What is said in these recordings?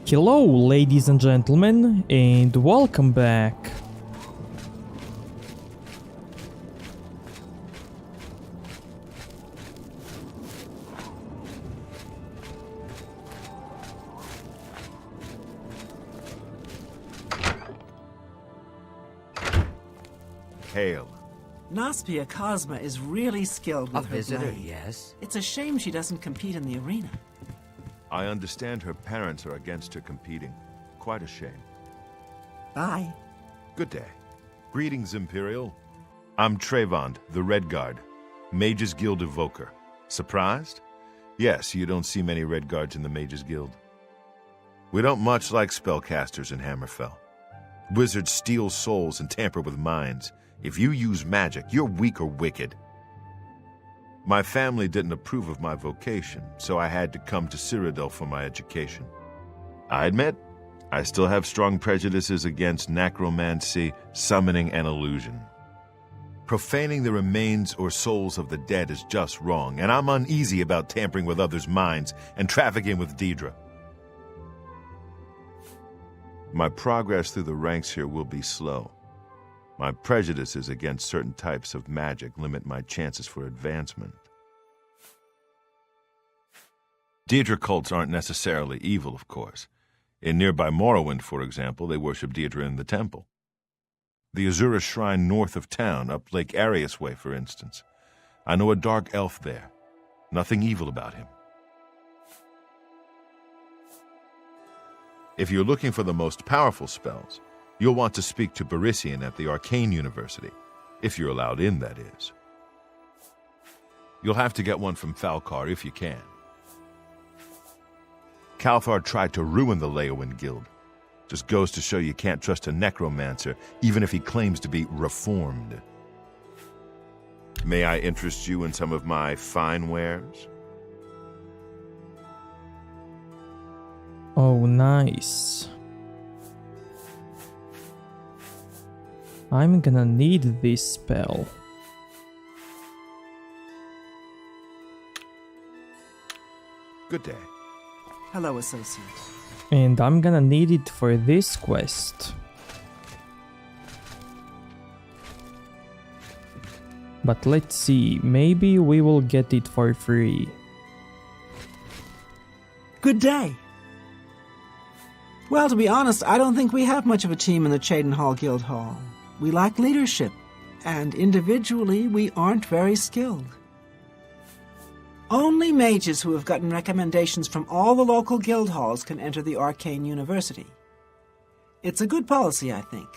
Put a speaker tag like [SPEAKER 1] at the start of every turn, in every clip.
[SPEAKER 1] Hello, ladies and gentlemen, and welcome back.
[SPEAKER 2] Hail.
[SPEAKER 3] Naspia Cosma is really skilled with
[SPEAKER 4] A
[SPEAKER 3] her
[SPEAKER 4] visitor,
[SPEAKER 3] blade.
[SPEAKER 4] yes.
[SPEAKER 3] It's a shame she doesn't compete in the arena.
[SPEAKER 2] I understand her parents are against her competing. Quite a shame.
[SPEAKER 3] Bye.
[SPEAKER 2] Good day. Greetings, Imperial. I'm Trevand, the Red Guard, Mages Guild evoker. Surprised? Yes, you don't see many Red Guards in the Mages Guild. We don't much like spellcasters in Hammerfell. Wizards steal souls and tamper with minds. If you use magic, you're weak or wicked. My family didn't approve of my vocation, so I had to come to Cyrodiil for my education. I admit, I still have strong prejudices against necromancy, summoning, and illusion. Profaning the remains or souls of the dead is just wrong, and I'm uneasy about tampering with others' minds and trafficking with Daedra. My progress through the ranks here will be slow. My prejudices against certain types of magic limit my chances for advancement. Daedra cults aren't necessarily evil, of course. In nearby Morrowind, for example, they worship Daedra in the temple. The Azura Shrine north of town, up Lake Arius way, for instance. I know a dark elf there. Nothing evil about him. If you're looking for the most powerful spells, you'll want to speak to Barisian at the Arcane University, if you're allowed in, that is. You'll have to get one from Falcar if you can. Calthar tried to ruin the Leowen Guild. Just goes to show you can't trust a necromancer, even if he claims to be reformed. May I interest you in some of my fine wares?
[SPEAKER 1] Oh, nice. I'm gonna need this spell.
[SPEAKER 2] Good day.
[SPEAKER 3] Hello, associate.
[SPEAKER 1] And I'm gonna need it for this quest. But let's see, maybe we will get it for free.
[SPEAKER 3] Good day. Well, to be honest, I don't think we have much of a team in the Cheydinhal Guild Hall. We lack leadership, and individually we aren't very skilled. Only mages who have gotten recommendations from all the local guild halls can enter the Arcane University. It's a good policy, I think.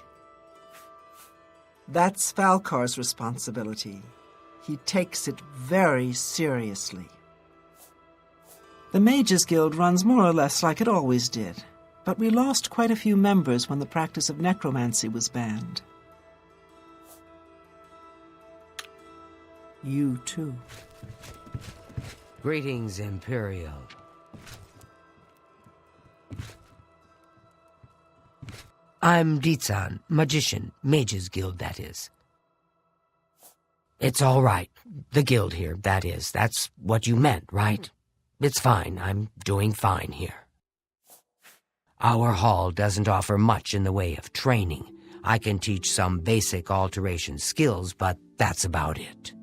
[SPEAKER 3] That's Falcar's responsibility. He takes it very seriously. The Mages Guild runs more or less like it always did, but we lost quite a few members when the practice of necromancy was banned. You too.
[SPEAKER 4] Greetings, Imperial. I'm Dietsan, magician, Mages Guild, that is. It's all right. The guild here, that is. That's what you meant, right? It's fine. I'm doing fine here. Our hall doesn't offer much in the way of training. I can teach some basic alteration skills, but that's about it.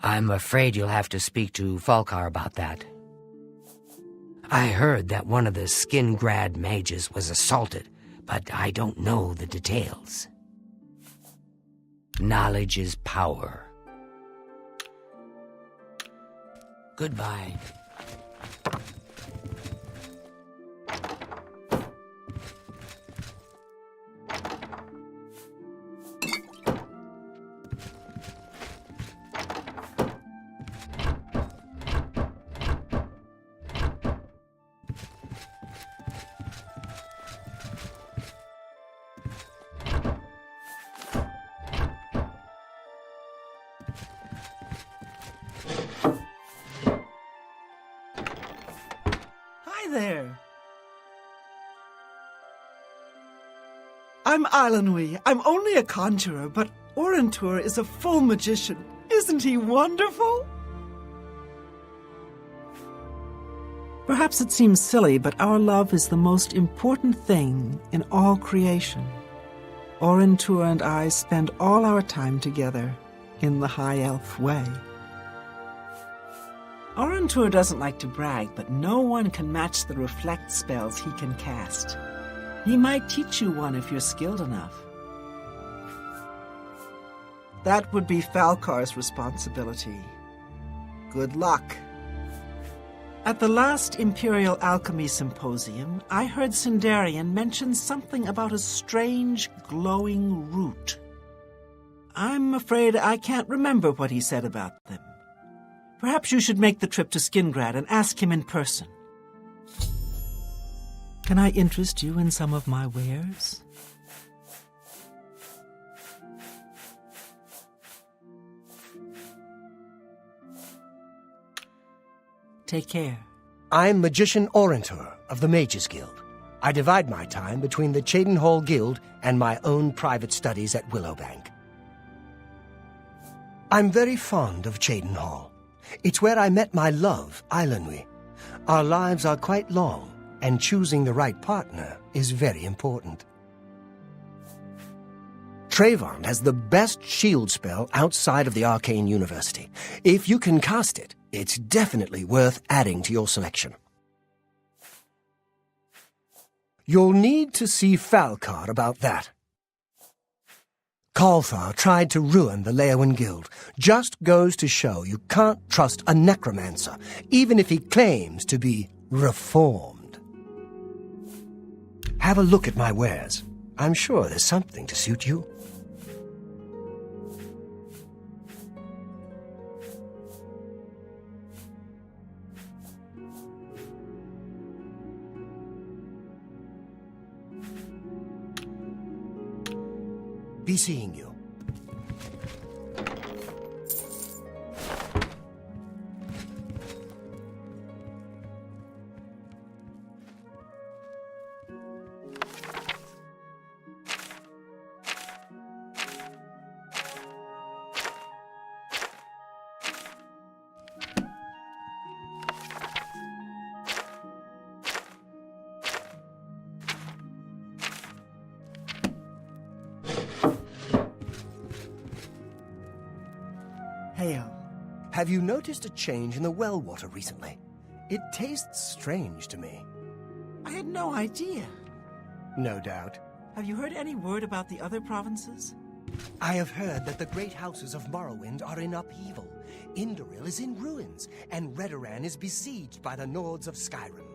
[SPEAKER 4] I'm afraid you'll have to speak to Falcar about that. I heard that one of the Skingrad mages was assaulted, but I don't know the details. Knowledge is power. Goodbye.
[SPEAKER 3] There. I'm Eilenwy. I'm only a conjurer, but Orentur is a full magician. Isn't he wonderful? Perhaps it seems silly, but our love is the most important thing in all creation. Orentur and I spend all our time together in the High Elf way. Orentur doesn't like to brag, but no one can match the reflect spells he can cast. He might teach you one if you're skilled enough. That would be Falcar's responsibility. Good luck. At the last Imperial Alchemy Symposium, I heard Sindarian mention something about a strange, glowing root. I'm afraid I can't remember what he said about them. Perhaps you should make the trip to Skingrad and ask him in person. Can I interest you in some of my wares? Take care.
[SPEAKER 5] I'm Magician Orentur of the Mages Guild. I divide my time between the Cheydinhal Guild and my own private studies at Willowbank. I'm very fond of Cheydinhal. It's where I met my love, Eilenwy. Our lives are quite long, and choosing the right partner is very important. Treyvand has the best shield spell outside of the Arcane University. If you can cast it, it's definitely worth adding to your selection. You'll need to see Falcar about that. Calthar tried to ruin the Leowen Guild. Just goes to show you can't trust a necromancer, even if he claims to be reformed. Have a look at my wares. I'm sure there's something to suit you. Be seeing you.
[SPEAKER 3] Hail.
[SPEAKER 5] Have you noticed a change in the well water recently? It tastes strange to me.
[SPEAKER 3] I had no idea.
[SPEAKER 5] No doubt.
[SPEAKER 3] Have you heard any word about the other provinces?
[SPEAKER 5] I have heard that the great houses of Morrowind are in upheaval. Indoril is in ruins, and Redoran is besieged by the Nords of Skyrim.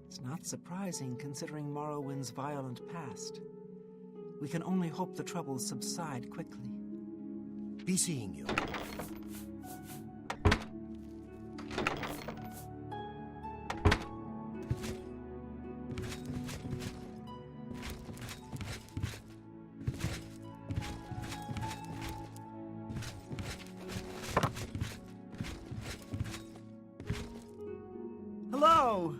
[SPEAKER 3] It's not surprising, considering Morrowind's violent past. We can only hope the troubles subside quickly.
[SPEAKER 5] Be seeing you.
[SPEAKER 3] Hello!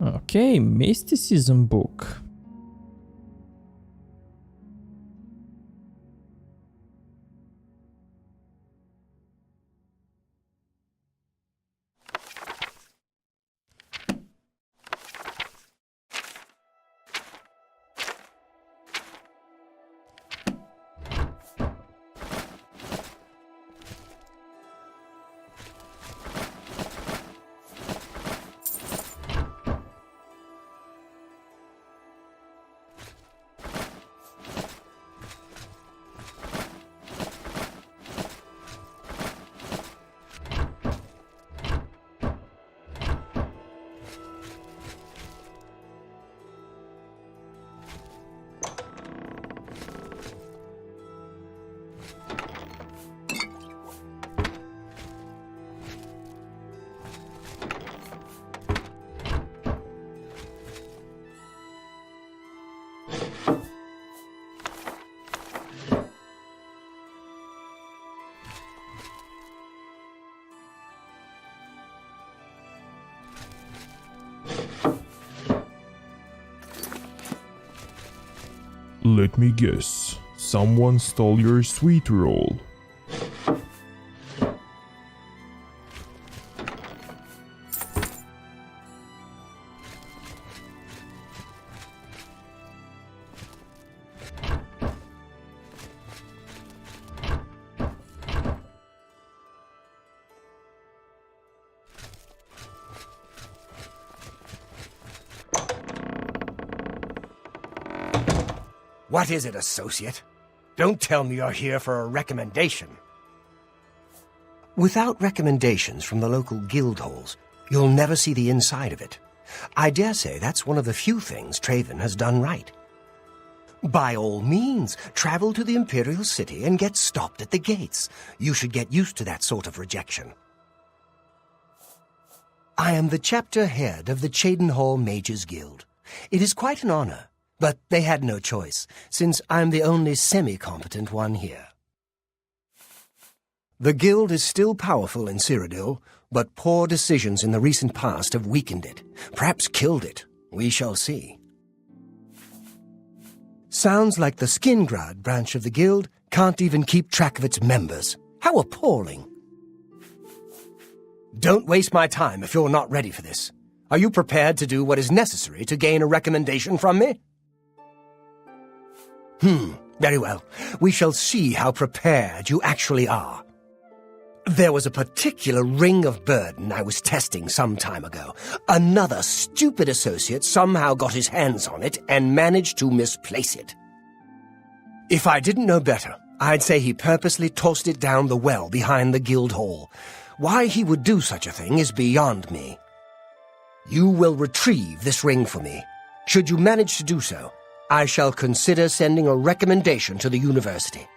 [SPEAKER 1] Okay, mysticism book.
[SPEAKER 6] Let me guess. Someone stole your sweet roll.
[SPEAKER 5] What is it, associate? Don't tell me you're here for a recommendation. Without recommendations from the local guild halls, you'll never see the inside of it. I dare say that's one of the few things Traven has done right. By all means, travel to the Imperial City and get stopped at the gates. You should get used to that sort of rejection. I am the chapter head of the Cheydinhal Mages Guild. It is quite an honor. But they had no choice, since I'm the only semi-competent one here. The guild is still powerful in Cyrodiil, but poor decisions in the recent past have weakened it, perhaps killed it. We shall see. Sounds like the Skingrad branch of the guild can't even keep track of its members. How appalling! Don't waste my time if you're not ready for this. Are you prepared to do what is necessary to gain a recommendation from me? Very well. We shall see how prepared you actually are. There was a particular ring of burden I was testing some time ago. Another stupid associate somehow got his hands on it and managed to misplace it. If I didn't know better, I'd say he purposely tossed it down the well behind the guild hall. Why he would do such a thing is beyond me. You will retrieve this ring for me. Should you manage to do so, I shall consider sending a recommendation to the university.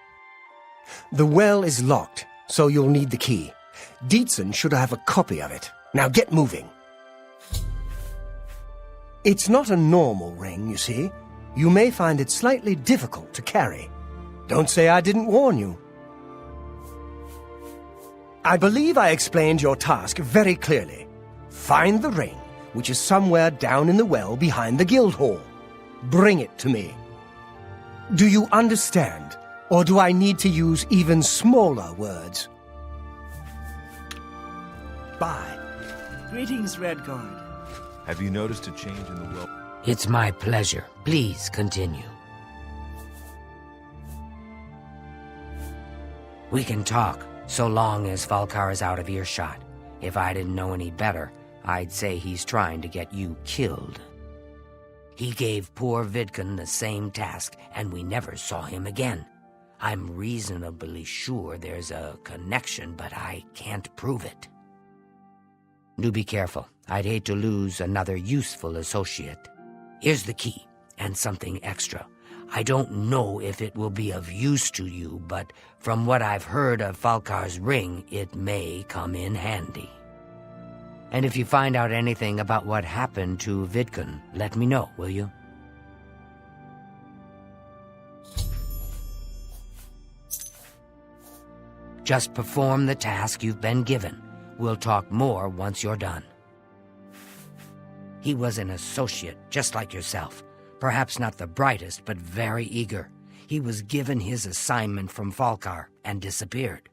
[SPEAKER 5] The well is locked, so you'll need the key. Dietzen should have a copy of it. Now get moving. It's not a normal ring, you see. You may find it slightly difficult to carry. Don't say I didn't warn you. I believe I explained your task very clearly. Find the ring, which is somewhere down in the well behind the guild hall. Bring it to me. Do you understand, or do I need to use even smaller words? Bye.
[SPEAKER 3] Greetings, Redguard.
[SPEAKER 2] Have you noticed a change in the well?
[SPEAKER 4] It's my pleasure. Please continue. We can talk, so long as Falcar is out of earshot. If I didn't know any better, I'd say he's trying to get you killed. He gave poor Vfxone the same task, and we never saw him again. I'm reasonably sure there's a connection, but I can't prove it. Do be careful. I'd hate to lose another useful associate. Here's the key, and something extra. I don't know if it will be of use to you, but from what I've heard of Falcar's ring, it may come in handy. And if you find out anything about what happened to Vfxone, let me know, will you? Just perform the task you've been given. We'll talk more once you're done. He was an associate, just like yourself. Perhaps not the brightest, but very eager. He was given his assignment from Falcar and disappeared.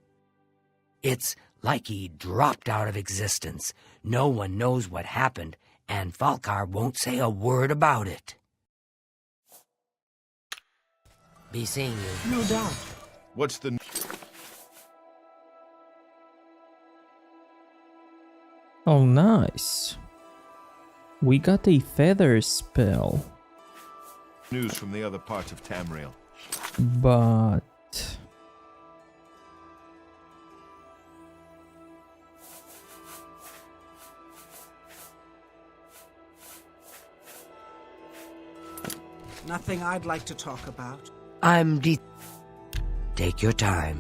[SPEAKER 4] It's like he dropped out of existence. No one knows what happened, and Falcar won't say a word about it. Be seeing you.
[SPEAKER 3] No doubt.
[SPEAKER 2] What's the...
[SPEAKER 1] Oh, nice. We got a feather spell.
[SPEAKER 2] news from the other parts of Tamriel?
[SPEAKER 1] But...
[SPEAKER 3] Nothing I'd like to talk about.
[SPEAKER 4] Take your time.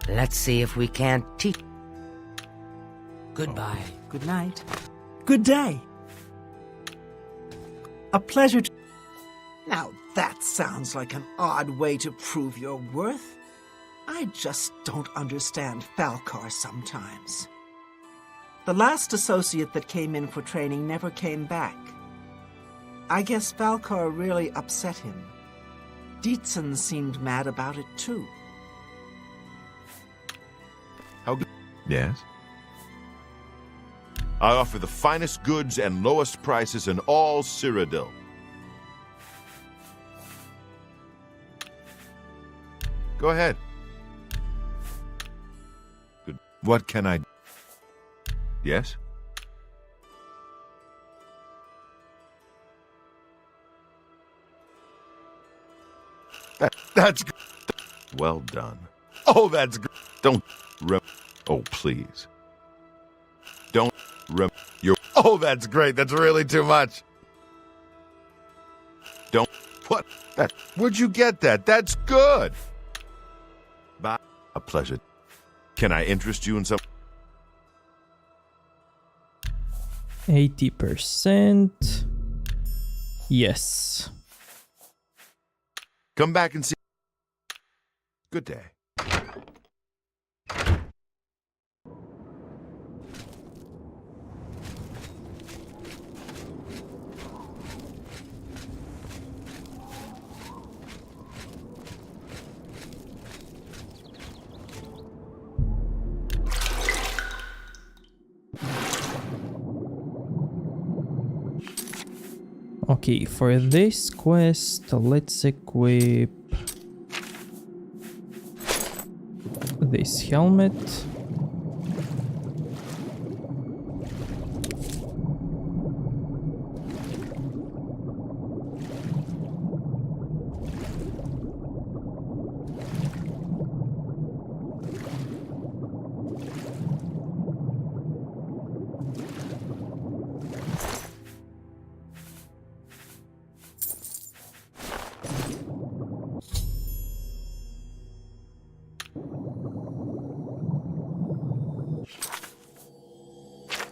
[SPEAKER 4] Let's see if we can't teach. Goodbye.
[SPEAKER 3] Good night. Good day. A pleasure to... Now that sounds like an odd way to prove your worth. I just don't understand Falcar sometimes. The last associate that came in for training never came back. I guess Valcor really upset him. Dietzen seemed mad about it too.
[SPEAKER 2] How good? Yes? I offer the finest goods and lowest prices in all Cyrodiil. Go ahead. Good. What can I do? Yes? That's good. Well done. Oh, that's good. Don't oh, please. Don't your oh, that's great. That's really too much. Don't what that where'd you get that? That's good. Bye. A pleasure. Can I interest you in some
[SPEAKER 1] 80%. Yes.
[SPEAKER 2] come back and see? Good day.
[SPEAKER 1] Okay, for this quest, let's equip this helmet.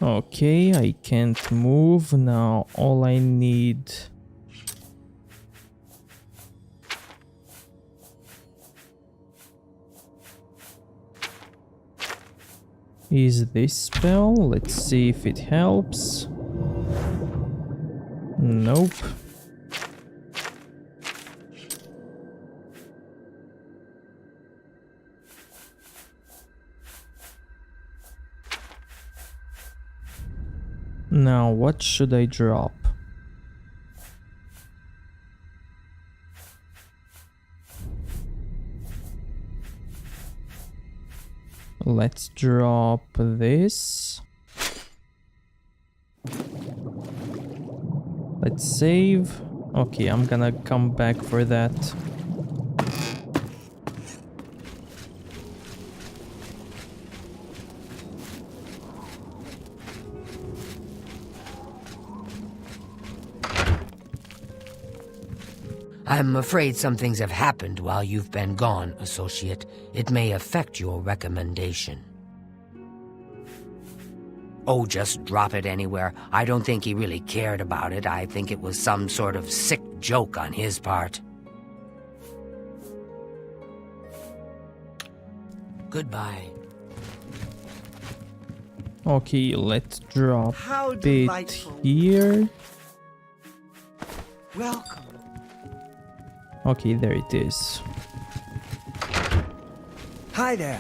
[SPEAKER 1] Okay, I can't move now. All I need is this spell. Let's see if it helps. Nope. Now, what should I drop? Let's drop this. Let's save. Okay, I'm gonna come back for that.
[SPEAKER 4] I'm afraid some things have happened while you've been gone, Associate. It may affect your recommendation. Oh, just drop it anywhere. I don't think he really cared about it. I think it was some sort of sick joke on his part. Goodbye.
[SPEAKER 1] Okay, let's drop
[SPEAKER 3] How
[SPEAKER 1] it
[SPEAKER 3] delightful.
[SPEAKER 1] here.
[SPEAKER 3] Welcome.
[SPEAKER 1] Okay, there it is.
[SPEAKER 5] Hi there.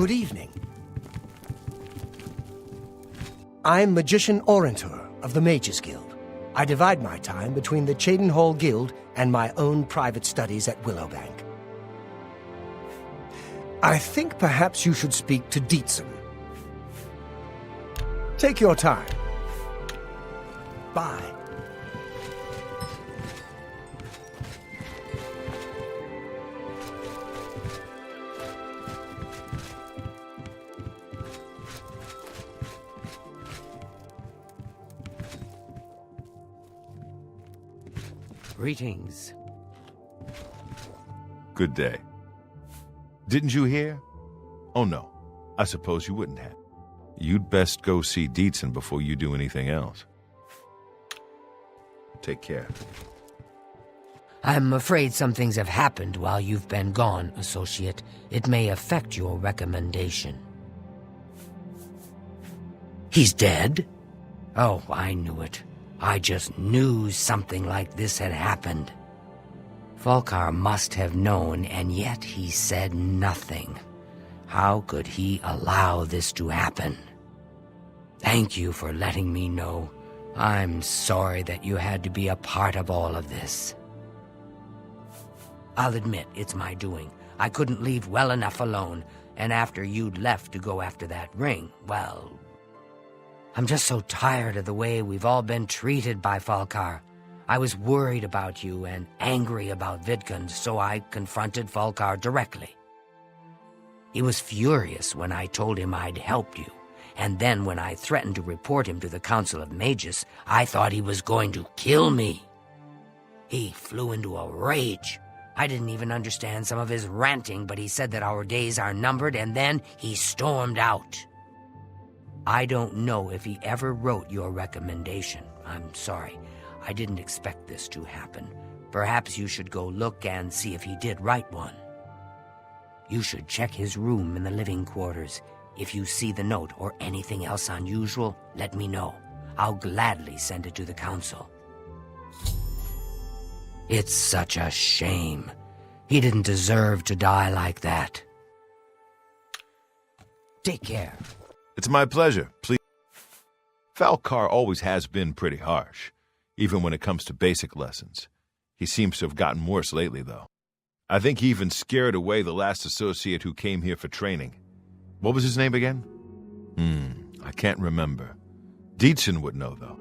[SPEAKER 5] Good evening. I'm Magician Orantor of the Mages Guild. I divide my time between the Cheydinhal Guild and my own private studies at Willowbank. I think perhaps you should speak to Dietzen. Take your time. Bye.
[SPEAKER 4] Greetings.
[SPEAKER 2] Good day. Didn't you hear? Oh no, I suppose you wouldn't have. You'd best go see Dietzen before you do anything else. Take care.
[SPEAKER 4] I'm afraid some things have happened while you've been gone, Associate. It may affect your recommendation. He's dead? Oh, I knew it. I just knew something like this had happened. Falkar must have known, and yet he said nothing. How could he allow this to happen? Thank you for letting me know. I'm sorry that you had to be a part of all of this. I'll admit, it's my doing. I couldn't leave well enough alone, and after you'd left to go after that ring, well... I'm just so tired of the way we've all been treated by Falkar. I was worried about you and angry about Vidkund, so I confronted Falkar directly. He was furious when I told him I'd helped you, and then when I threatened to report him to the Council of Mages, I thought he was going to kill me. He flew into a rage. I didn't even understand some of his ranting, but he said that our days are numbered, and then he stormed out. I don't know if he ever wrote your recommendation. I'm sorry. I didn't expect this to happen. Perhaps you should go look and see if he did write one. You should check his room in the living quarters. If you see the note or anything else unusual, let me know. I'll gladly send it to the council. It's such a shame. He didn't deserve to die like that. Take care.
[SPEAKER 2] It's my pleasure. Please. Falkar always has been pretty harsh, even when it comes to basic lessons. He seems to have gotten worse lately, though. I think he even scared away the last associate who came here for training. What was his name again? I can't remember. Dietzen would know, though.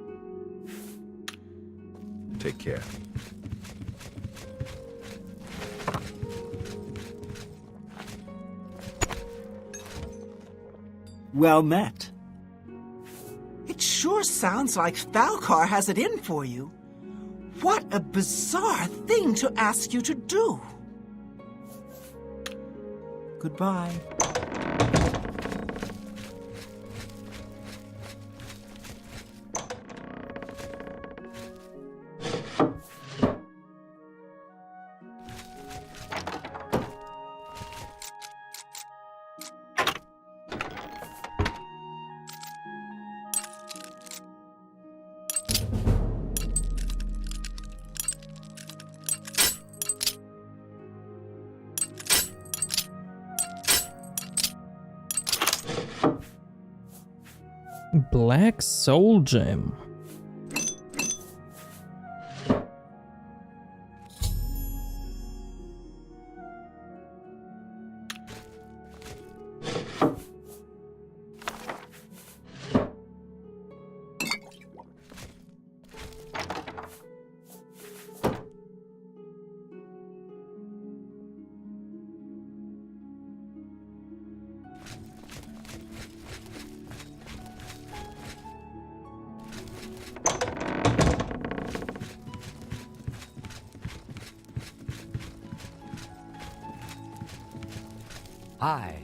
[SPEAKER 2] Take care.
[SPEAKER 3] Well met. It sure sounds like Falkar has it in for you. What a bizarre thing to ask you to do. Goodbye.
[SPEAKER 1] Black Soul Gem.
[SPEAKER 4] Hi.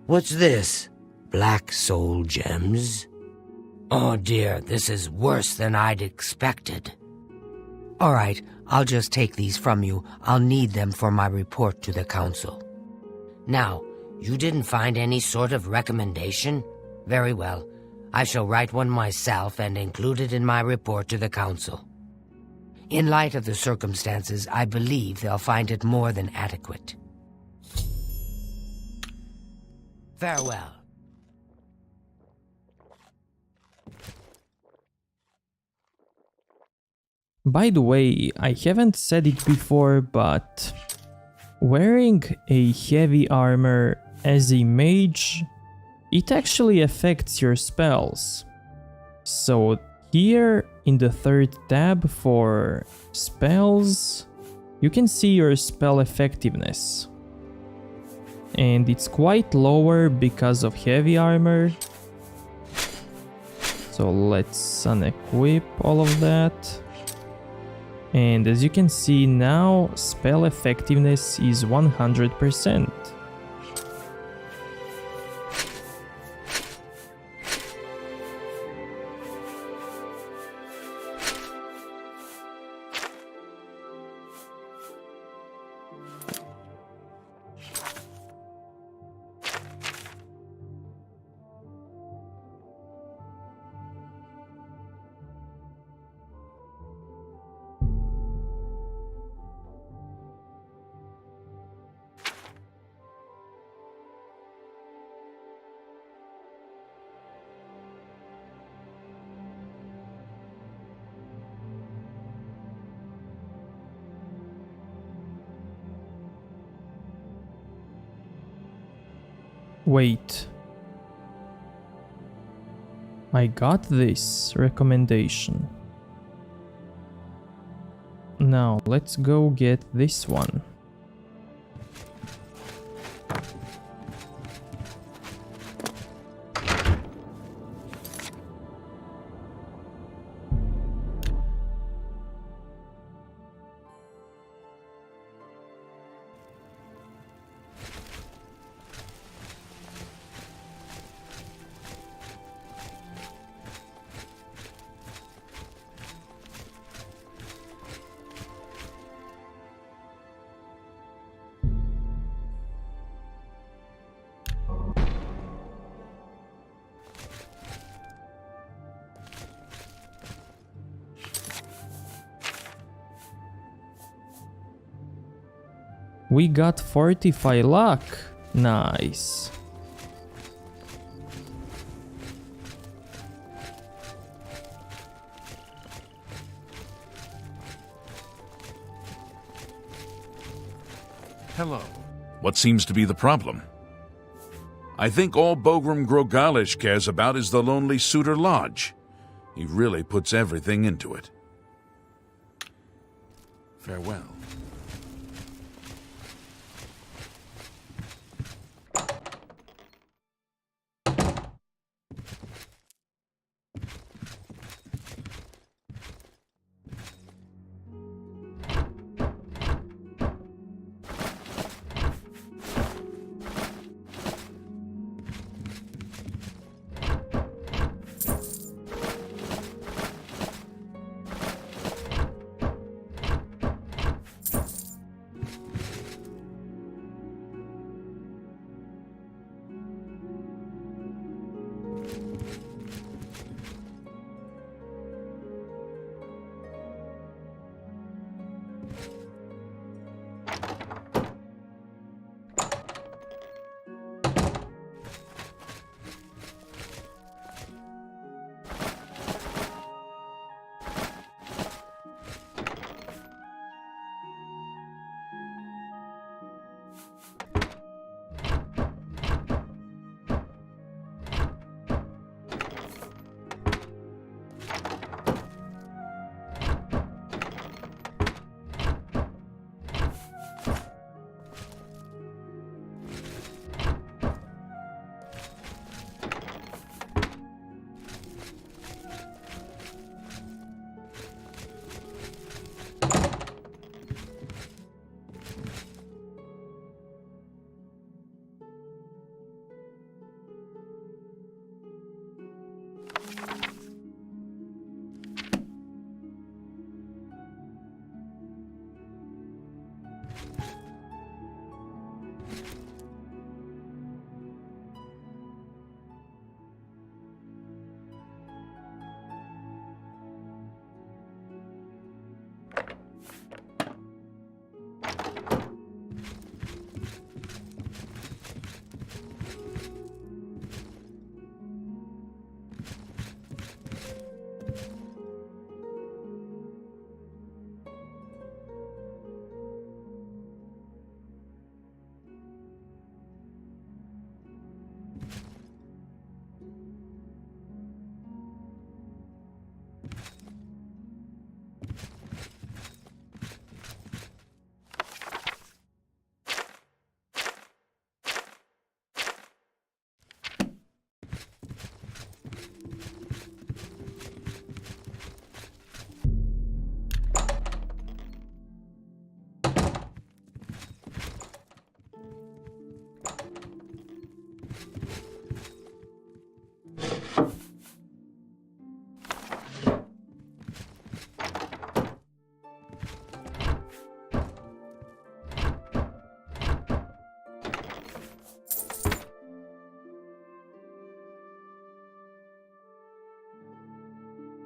[SPEAKER 4] What's this? Black soul gems? Oh dear, this is worse than I'd expected. All right, I'll just take these from you. I'll need them for my report to the council. Now, you didn't find any sort of recommendation? Very well. I shall write one myself and include it in my report to the council. In light of the circumstances, I believe they'll find it more than adequate. Farewell.
[SPEAKER 1] By the way, I haven't said it before, but wearing a heavy armor as a mage, it actually affects your spells. So here in the third tab for spells, you can see your spell effectiveness. And it's quite lower because of heavy armor. So let's unequip all of that. And as you can see now, spell effectiveness is 100%. Wait. I got this recommendation. Now let's go get this one. We got 45 luck. Nice.
[SPEAKER 7] Hello. What seems to be the problem? I think all Bogram Grogalish cares about is the Lonely Suitor Lodge. He really puts everything into it. Farewell.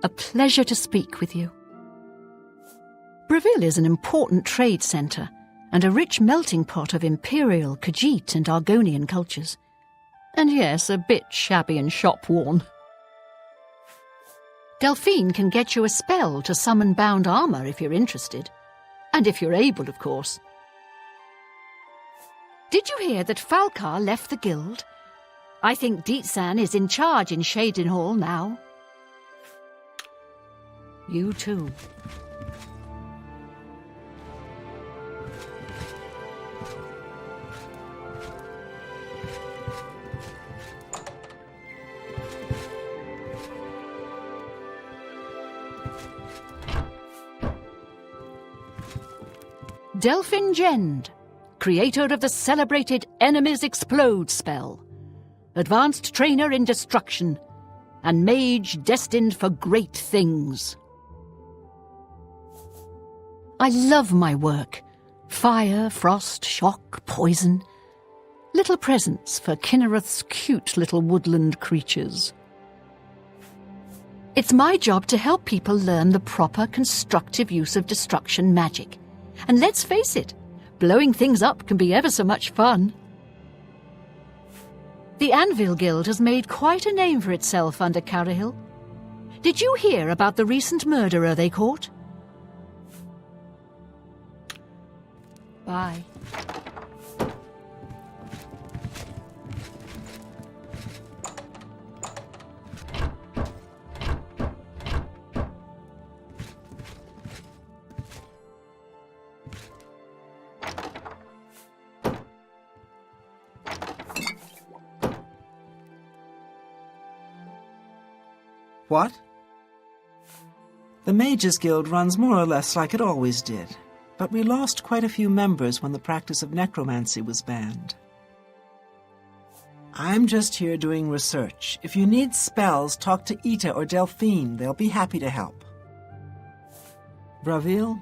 [SPEAKER 8] A pleasure to speak with you. Breville is an important trade centre and a rich melting pot of Imperial, Khajiit and Argonian cultures. And yes, a bit shabby and shop-worn. Delphine can get you a spell to summon bound armour if you're interested. And if you're able, of course. Did you hear that Falcar left the guild? I think Deetsan is in charge in Cheydinhal now. You too. Delphine Gend, creator of the celebrated Enemies Explode spell, advanced trainer in destruction, and mage destined for great things. I love my work. Fire, frost, shock, poison. Little presents for Kinnereth's cute little woodland creatures. It's my job to help people learn the proper constructive use of destruction magic. And let's face it, blowing things up can be ever so much fun. The Anvil Guild has made quite a name for itself under Cyrodiil. Did you hear about the recent murderer they caught? Bye.
[SPEAKER 3] What? The Mages Guild runs more or less like it always did, but we lost quite a few members when the practice of necromancy was banned. I'm just here doing research. If you need spells, talk to Ita or Delphine. They'll be happy to help. Breville?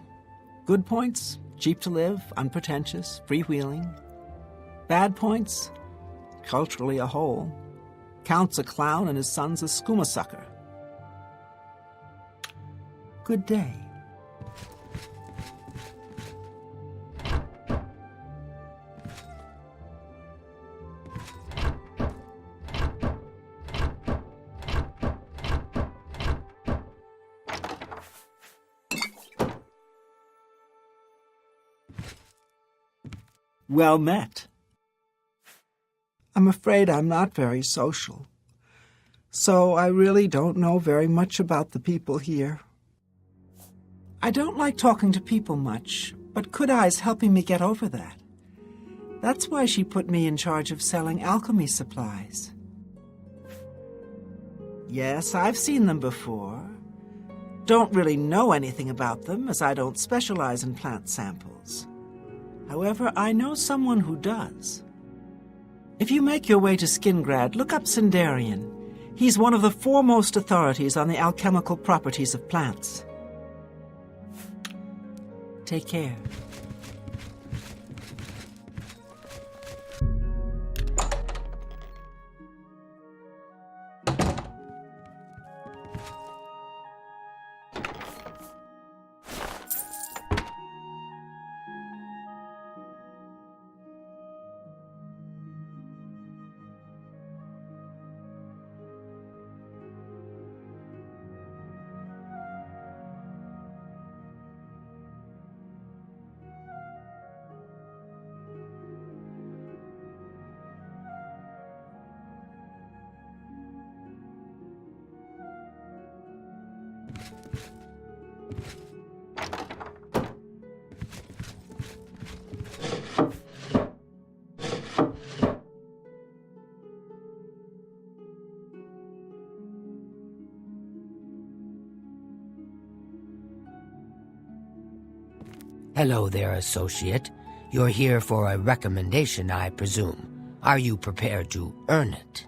[SPEAKER 3] Good points, cheap to live, unpretentious, freewheeling. Bad points? Culturally a hole. Count's a clown and his son's a skooma sucker. Good day. Well met. I'm afraid I'm not very social, so I really don't know very much about the people here. I don't like talking to people much, but Kudai's helping me get over that. That's why she put me in charge of selling alchemy supplies. Yes, I've seen them before. Don't really know anything about them, as I don't specialize in plant samples. However, I know someone who does. If you make your way to Skingrad, look up Sindarian. He's one of the foremost authorities on the alchemical properties of plants. Take care.
[SPEAKER 4] Hello there, associate. You're here for a recommendation, I presume. Are you prepared to earn it?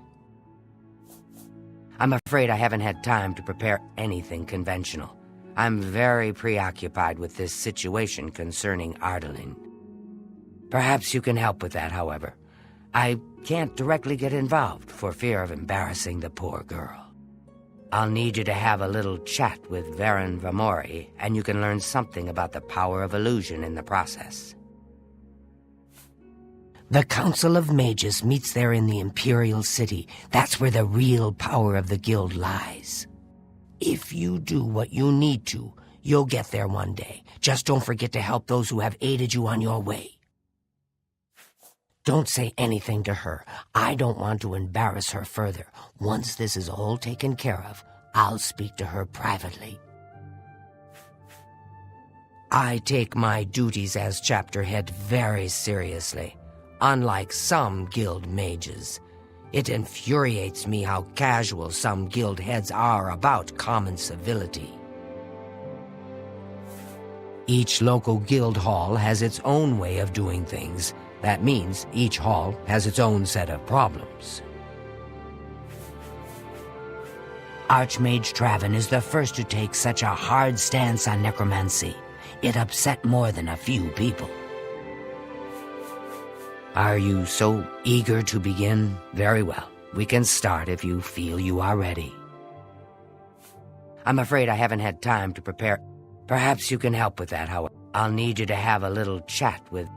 [SPEAKER 4] I'm afraid I haven't had time to prepare anything conventional. I'm very preoccupied with this situation concerning Arthelene. Perhaps you can help with that, however. I can't directly get involved for fear of embarrassing the poor girl. I'll need you to have a little chat with Varen Vamori, and you can learn something about the power of illusion in the process. The Council of Mages meets there in the Imperial City. That's where the real power of the guild lies. If you do what you need to, you'll get there one day. Just don't forget to help those who have aided you on your way. Don't say anything to her. I don't want to embarrass her further. Once this is all taken care of, I'll speak to her privately. I take my duties as chapter head very seriously, unlike some guild mages. It infuriates me how casual some guild heads are about common civility. Each local guild hall has its own way of doing things. That means each hall has its own set of problems. Archmage Traven is the first to take such a hard stance on necromancy. It upset more than a few people. Are you so eager to begin? Very well. We can start if you feel you are ready. I'm afraid I haven't had time to prepare. Perhaps you can help with that, however. I'll need you to have a little chat with...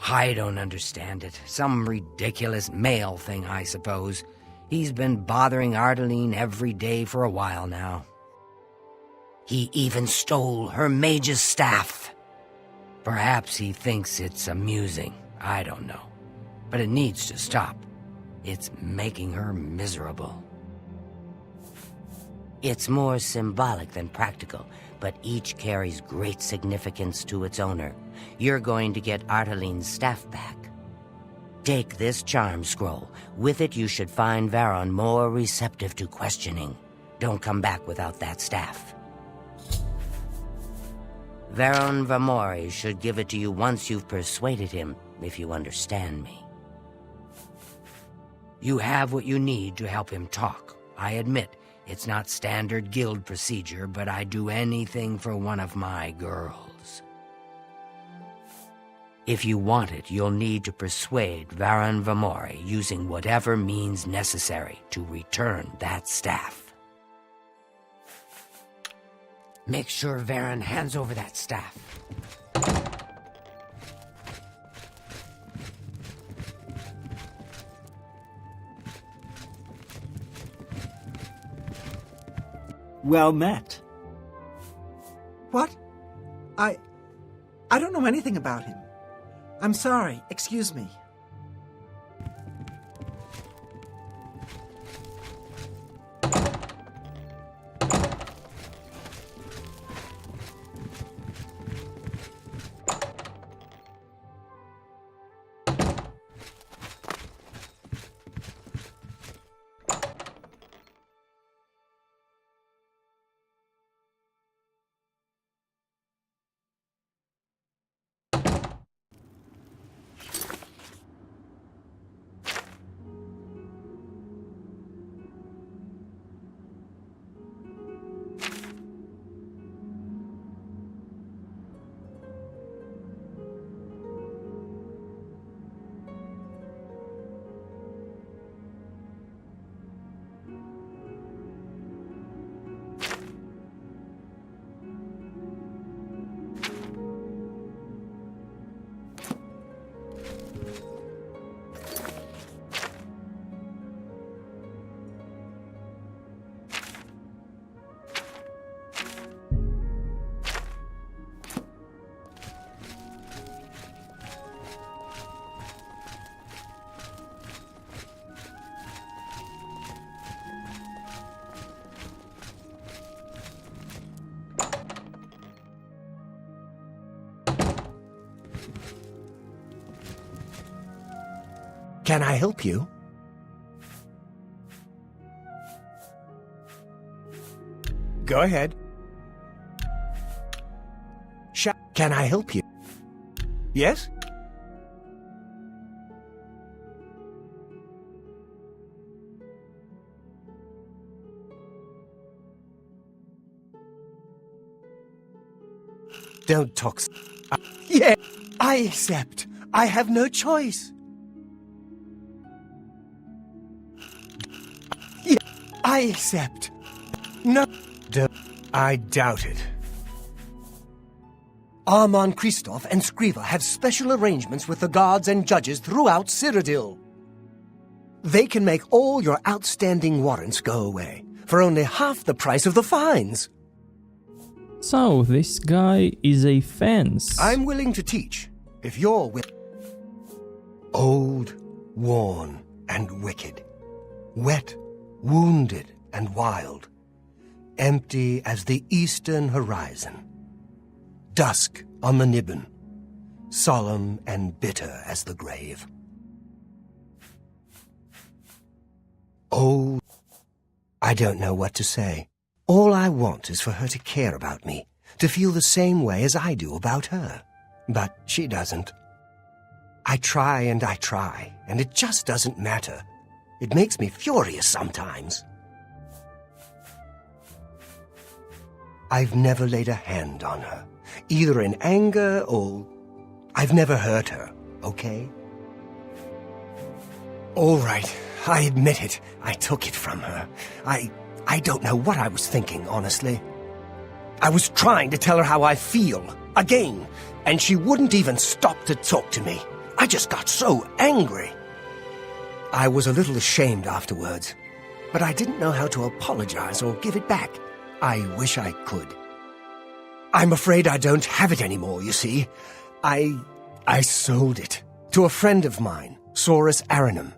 [SPEAKER 4] I don't understand it. Some ridiculous male thing, I suppose. He's been bothering Arthelene every day for a while now. He even stole her mage's staff. Perhaps he thinks it's amusing. I don't know. But it needs to stop. It's making her miserable. It's more symbolic than practical, but each carries great significance to its owner. You're going to get Arthelene's staff back. Take this charm scroll. With it, you should find Varen more receptive to questioning. Don't come back without that staff. Varen Vamori should give it to you once you've persuaded him, if you understand me. You have what you need to help him talk. I admit, it's not standard guild procedure, but I'd do anything for one of my girls. If you want it, you'll need to persuade Varen Vamori using whatever means necessary to return that staff. Make sure Varen hands over that staff.
[SPEAKER 3] Well met. What? I don't know anything about him. I'm sorry. Excuse me.
[SPEAKER 5] Can I help you? Go ahead. Can I help you? Yes? Don't talk. Yeah, I accept. I have no choice. Yeah, I accept. No, I doubt it. Armand Christoph and Scriva have special arrangements with the guards and judges throughout Cyrodiil. They can make all your outstanding warrants go away for only half the price of the fines.
[SPEAKER 1] So, this guy is a fence.
[SPEAKER 5] I'm willing to teach, if you're old, worn, and wicked. Wet, wounded, and wild. Empty as the eastern horizon. Dusk on the Nibbon. Solemn and bitter as the grave. Oh, I don't know what to say. All I want is for her to care about me, to feel the same way as I do about her. But she doesn't. I try, and it just doesn't matter. It makes me furious sometimes. I've never laid a hand on her, either in anger or... I've never hurt her, okay? All right, I admit it. I took it from her. I don't know what I was thinking, honestly. I was trying to tell her how I feel, again, and she wouldn't even stop to talk to me. I just got so angry. I was a little ashamed afterwards, but I didn't know how to apologize or give it back. I wish I could. I'm afraid I don't have it anymore, you see. I sold it to a friend of mine, Saurus Aranum.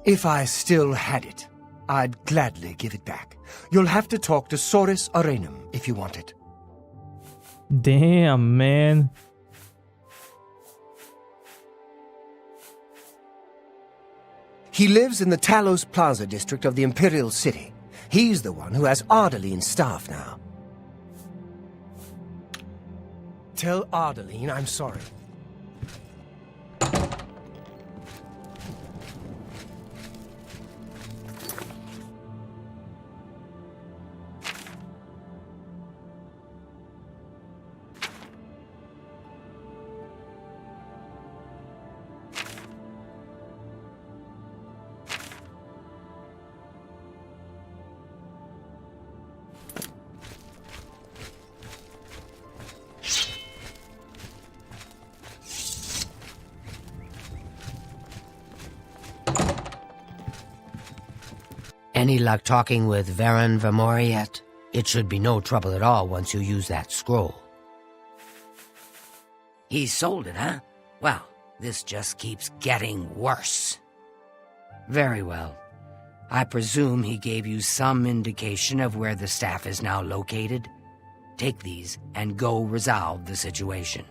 [SPEAKER 5] If I still had it, I'd gladly give it back. You'll have to talk to Saurus Aranum if you want it.
[SPEAKER 1] Damn, man.
[SPEAKER 5] He lives in the Talos Plaza district of the Imperial City. He's the one who has Arthelene's staff now. Tell Arthelene I'm sorry.
[SPEAKER 4] Any luck talking with Varen Vermori yet? It should be no trouble at all once you use that scroll. He sold it, huh? Well, this just keeps getting worse. Very well. I presume he gave you some indication of where the staff is now located? Take these and go resolve the situation.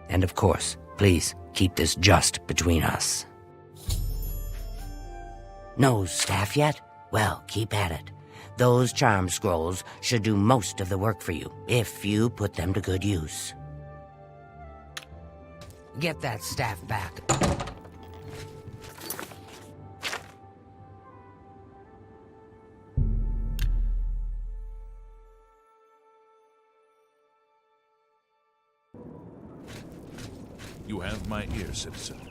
[SPEAKER 4] And of course, please keep this just between us. No staff yet? Well, keep at it. Those charm scrolls should do most of the work for you, if you put them to good use. Get that staff back.
[SPEAKER 7] You have my ear, citizen.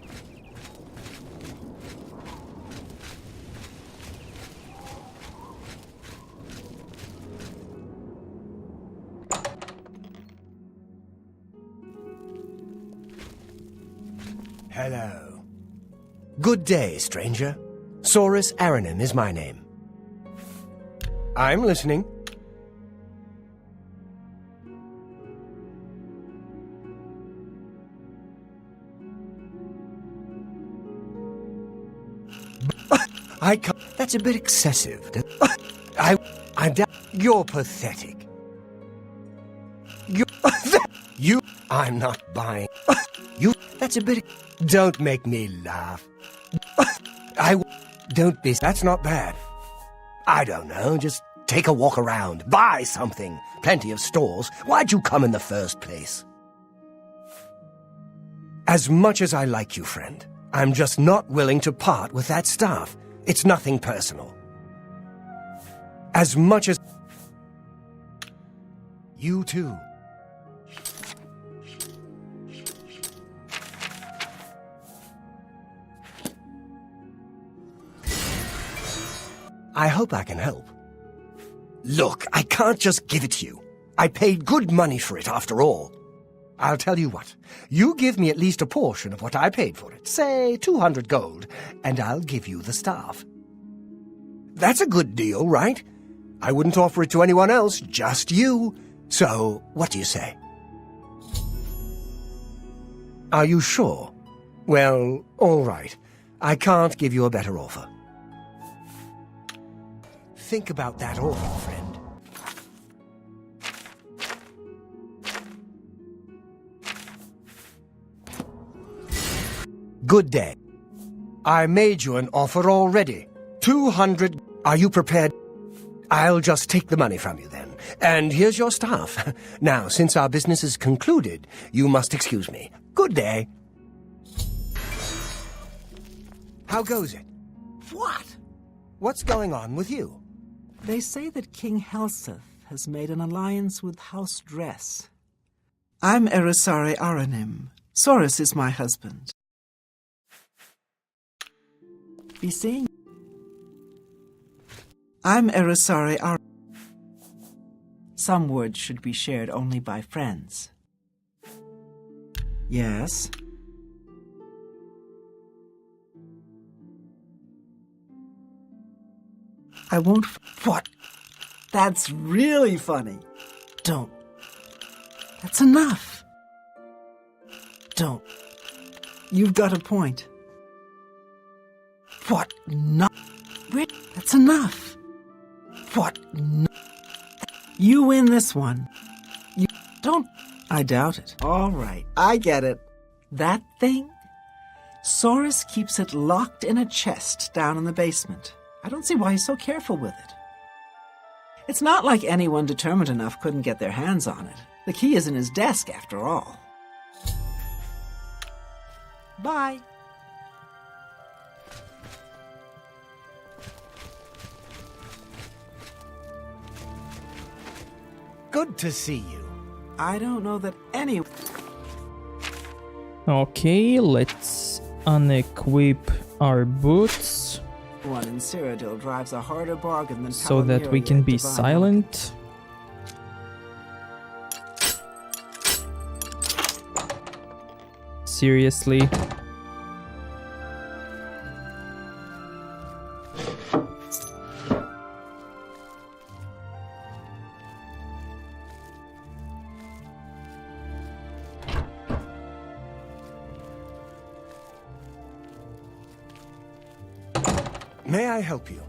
[SPEAKER 5] Hello. Good day, stranger. Saurus Aranum is my name. I'm listening. I can't. That's a bit excessive. I'm down. You're pathetic. I'm not buying. That's a bit. Don't make me laugh. Don't be. That's not bad. I don't know. Just take a walk around. Buy something. Plenty of stores. Why'd you come in the first place? As much as I like you, friend, I'm just not willing to part with that staff. It's nothing personal. As much as... You too. I hope I can help. Look, I can't just give it to you. I paid good money for it, after all. I'll tell you what. You give me at least a portion of what I paid for it, say 200 gold, and I'll give you the staff. That's a good deal, right? I wouldn't offer it to anyone else, just you. So, what do you say? Are you sure? Well, all right. I can't give you a better offer. Think about that offer, friend. Good day. I made you an offer already. 200... Are you prepared? I'll just take the money from you then. And here's your staff. Now, since our business is concluded, you must excuse me. Good day. How goes it?
[SPEAKER 3] What?
[SPEAKER 5] What's going on with you?
[SPEAKER 3] They say that King Helseth has made an alliance with House Dress. I'm Erisare Aranim. Soris is my husband. Be seeing. I'm Erisare Aranim. Some words should be shared only by friends. Yes? I won't... What? That's really funny. Don't. That's enough. Don't. You've got a point. What? No. That's enough. What? No. You win this one. You don't... I doubt it. All right, I get it. That thing? Soris keeps it locked in a chest down in the basement. I don't see why he's so careful with it. It's not like anyone determined enough couldn't get their hands on it. The key is in his desk, after all. Bye.
[SPEAKER 5] Good to see you.
[SPEAKER 3] I don't know that any...
[SPEAKER 1] Okay, let's unequip our boots
[SPEAKER 3] one in Cyrodiil drives a harder bargain than
[SPEAKER 1] so that we can be
[SPEAKER 3] Divine
[SPEAKER 1] silent. Seriously.
[SPEAKER 5] May I help you?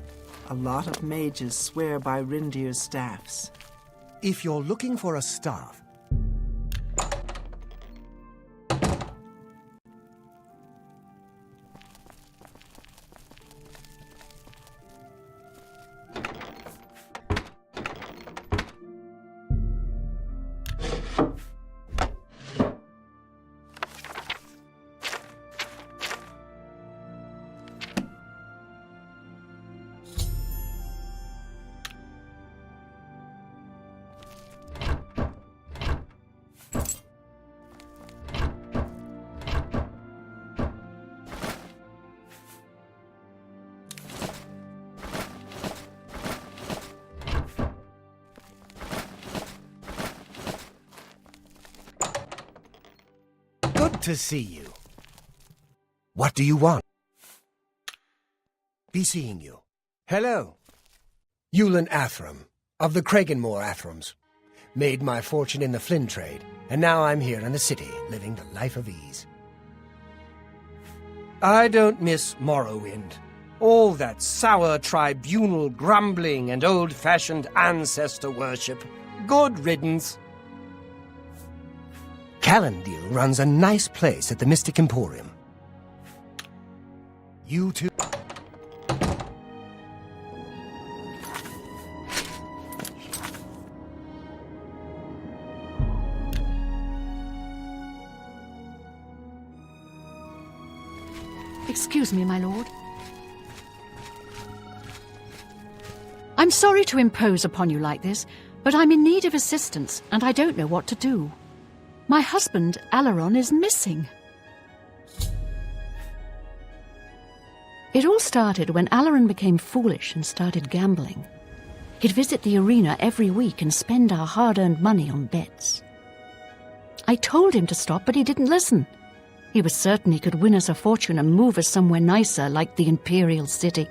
[SPEAKER 3] A lot of mages swear by Rindir's staffs.
[SPEAKER 5] If you're looking for a staff, to see you. What do you want? Be seeing you. Hello. Yulin Athram, of the Kraganmore Athrams. Made my fortune in the Flynn trade, and now I'm here in the city, living the life of ease. I don't miss Morrowind. All that sour tribunal grumbling and old-fashioned ancestor worship. Good riddance. Callendil runs a nice place at the Mystic Emporium. You too.
[SPEAKER 8] Excuse me, my lord. I'm sorry to impose upon you like this, but I'm in need of assistance, and I don't know what to do. My husband, Alaron, is missing. It all started when Alarin became foolish and started gambling. He'd visit the arena every week and spend our hard-earned money on bets. I told him to stop, but he didn't listen. He was certain he could win us a fortune and move us somewhere nicer, like the Imperial City.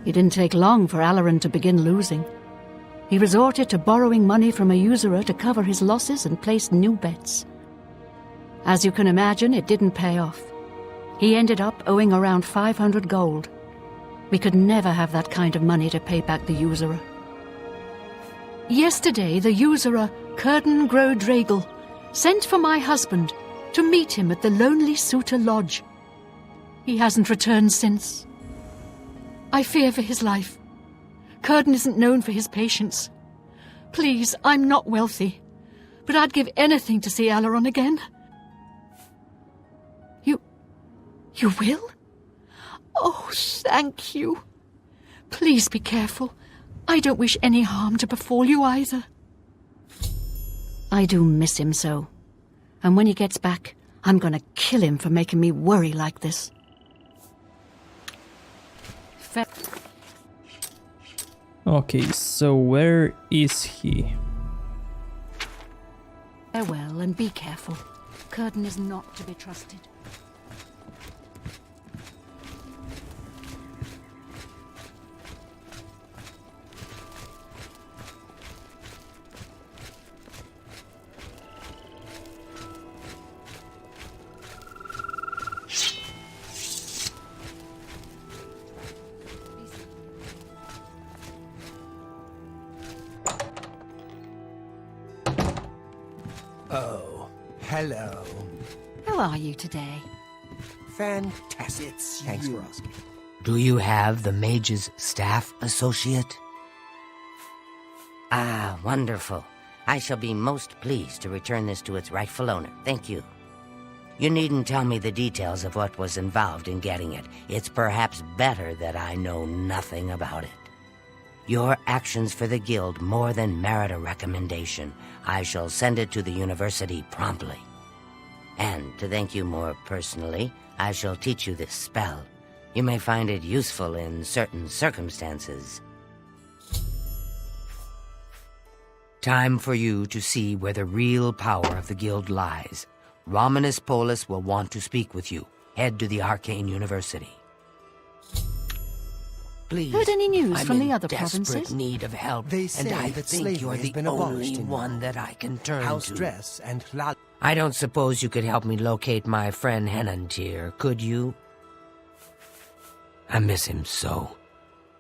[SPEAKER 8] It didn't take long for Alarin to begin losing. He resorted to borrowing money from a usurer to cover his losses and place new bets. As you can imagine, it didn't pay off. He ended up owing around 500 gold. We could never have that kind of money to pay back the usurer. Yesterday, the usurer, Curden Gro-Dragel, sent for my husband to meet him at the Lonely Suitor Lodge. He hasn't returned since. I fear for his life. Curden isn't known for his patience. Please, I'm not wealthy, but I'd give anything to see Alaron again. You will? Oh, thank you. Please be careful. I don't wish any harm to befall you either. I do miss him so. And when he gets back, I'm gonna kill him for making me worry like this.
[SPEAKER 1] Okay, so where is he?
[SPEAKER 8] Farewell, and be careful. Curden is not to be trusted.
[SPEAKER 5] Oh, hello.
[SPEAKER 8] How are you today?
[SPEAKER 5] Fantastic. Thanks for asking.
[SPEAKER 4] Do you have the mage's staff associate? Ah, wonderful. I shall be most pleased to return this to its rightful owner. Thank you. You needn't tell me the details of what was involved in getting it. It's perhaps better that I know nothing about it. Your actions for the guild more than merit a recommendation. I shall send it to the university promptly. And to thank you more personally, I shall teach you this spell. You may find it useful in certain circumstances. Time for you to see where the real power of the guild lies. Romanus Polus will want to speak with you. Head to the Arcane University. Please,
[SPEAKER 8] Heard any news from the other
[SPEAKER 4] desperate
[SPEAKER 8] provinces?
[SPEAKER 4] Need of help,
[SPEAKER 5] They say
[SPEAKER 4] and I
[SPEAKER 5] that
[SPEAKER 4] think
[SPEAKER 5] slavery
[SPEAKER 4] you're
[SPEAKER 5] has
[SPEAKER 4] the
[SPEAKER 5] been abolished
[SPEAKER 4] only
[SPEAKER 5] in
[SPEAKER 4] one that I can turn
[SPEAKER 5] House
[SPEAKER 4] to.
[SPEAKER 5] dress and
[SPEAKER 4] I don't suppose you could help me locate my friend Henantir, could you? I miss him so.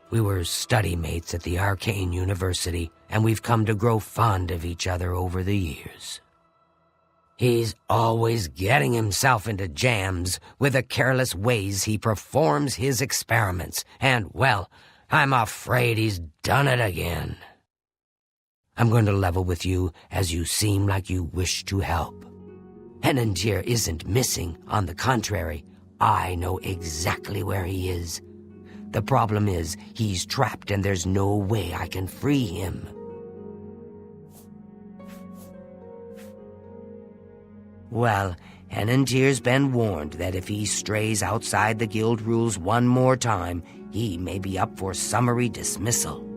[SPEAKER 4] We were study mates at the Arcane University, and we've come to grow fond of each other over the years. He's always getting himself into jams with the careless ways he performs his experiments, and, well, I'm afraid he's done it again. I'm going to level with you as you seem like you wish to help. Henantir isn't missing. On the contrary, I know exactly where he is. The problem is he's trapped and there's no way I can free him. Well, Henantir's been warned that if he strays outside the guild rules one more time, he may be up for summary dismissal.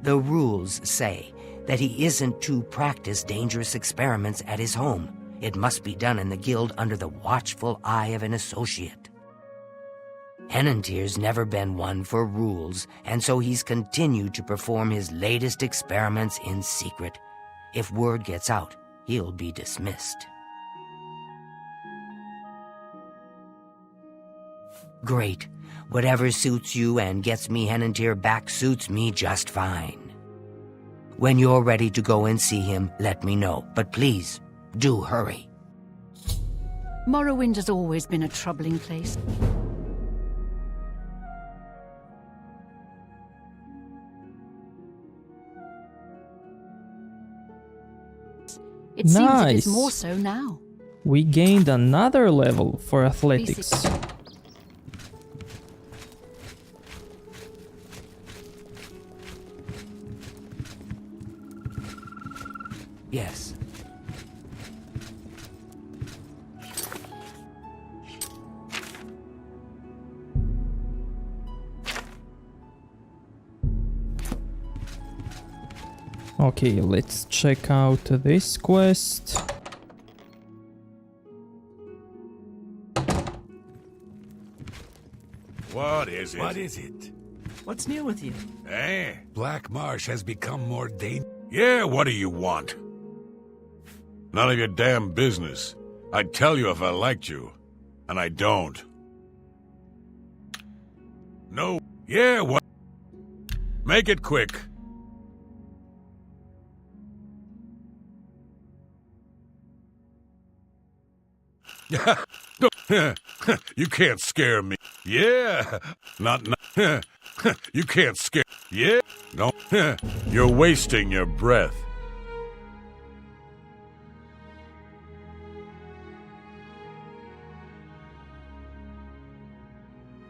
[SPEAKER 4] The rules say that he isn't to practice dangerous experiments at his home. It must be done in the guild under the watchful eye of an associate. Henantir's never been one for rules, and so he's continued to perform his latest experiments in secret. If word gets out, he'll be dismissed. Great. Whatever suits you and gets me Henantir back suits me just fine. When you're ready to go and see him, let me know. But please, do hurry.
[SPEAKER 8] Morrowind has always been a troubling place. It seems it is
[SPEAKER 1] Nice.
[SPEAKER 8] more so now.
[SPEAKER 1] We gained another level for athletics.
[SPEAKER 4] Yes.
[SPEAKER 1] Okay, let's check out this quest.
[SPEAKER 9] What is it?
[SPEAKER 10] What is it?
[SPEAKER 3] What's new with you?
[SPEAKER 9] Eh?
[SPEAKER 10] Black Marsh has become more dangerous.
[SPEAKER 9] Yeah, what do you want? None of your damn business. I'd tell you if I liked you. And I don't. No. Yeah, what? Make it quick. You can't scare me. Yeah. Not. You can't scare. Yeah. No. You're wasting your breath.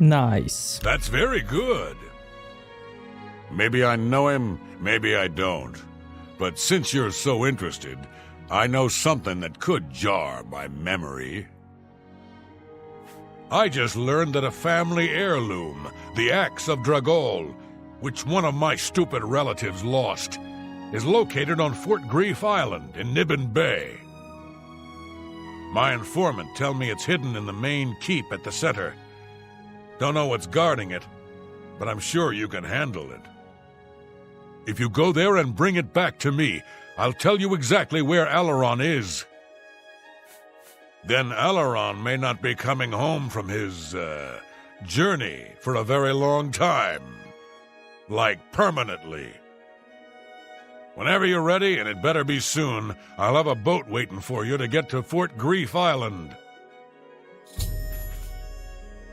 [SPEAKER 1] Nice.
[SPEAKER 9] That's very good. Maybe I know him, maybe I don't. But since you're so interested, I know something that could jar my memory. I just learned that a family heirloom, the Axe of Dragol, which one of my stupid relatives lost, is located on Fort Grief Island in Nibbin Bay. My informant tell me it's hidden in the main keep at the center. Don't know what's guarding it, but I'm sure you can handle it. If you go there and bring it back to me, I'll tell you exactly where Alaron is. Then Alaron may not be coming home from his, journey for a very long time. Like, permanently. Whenever you're ready, and it better be soon, I'll have a boat waiting for you to get to Fort Grief Island.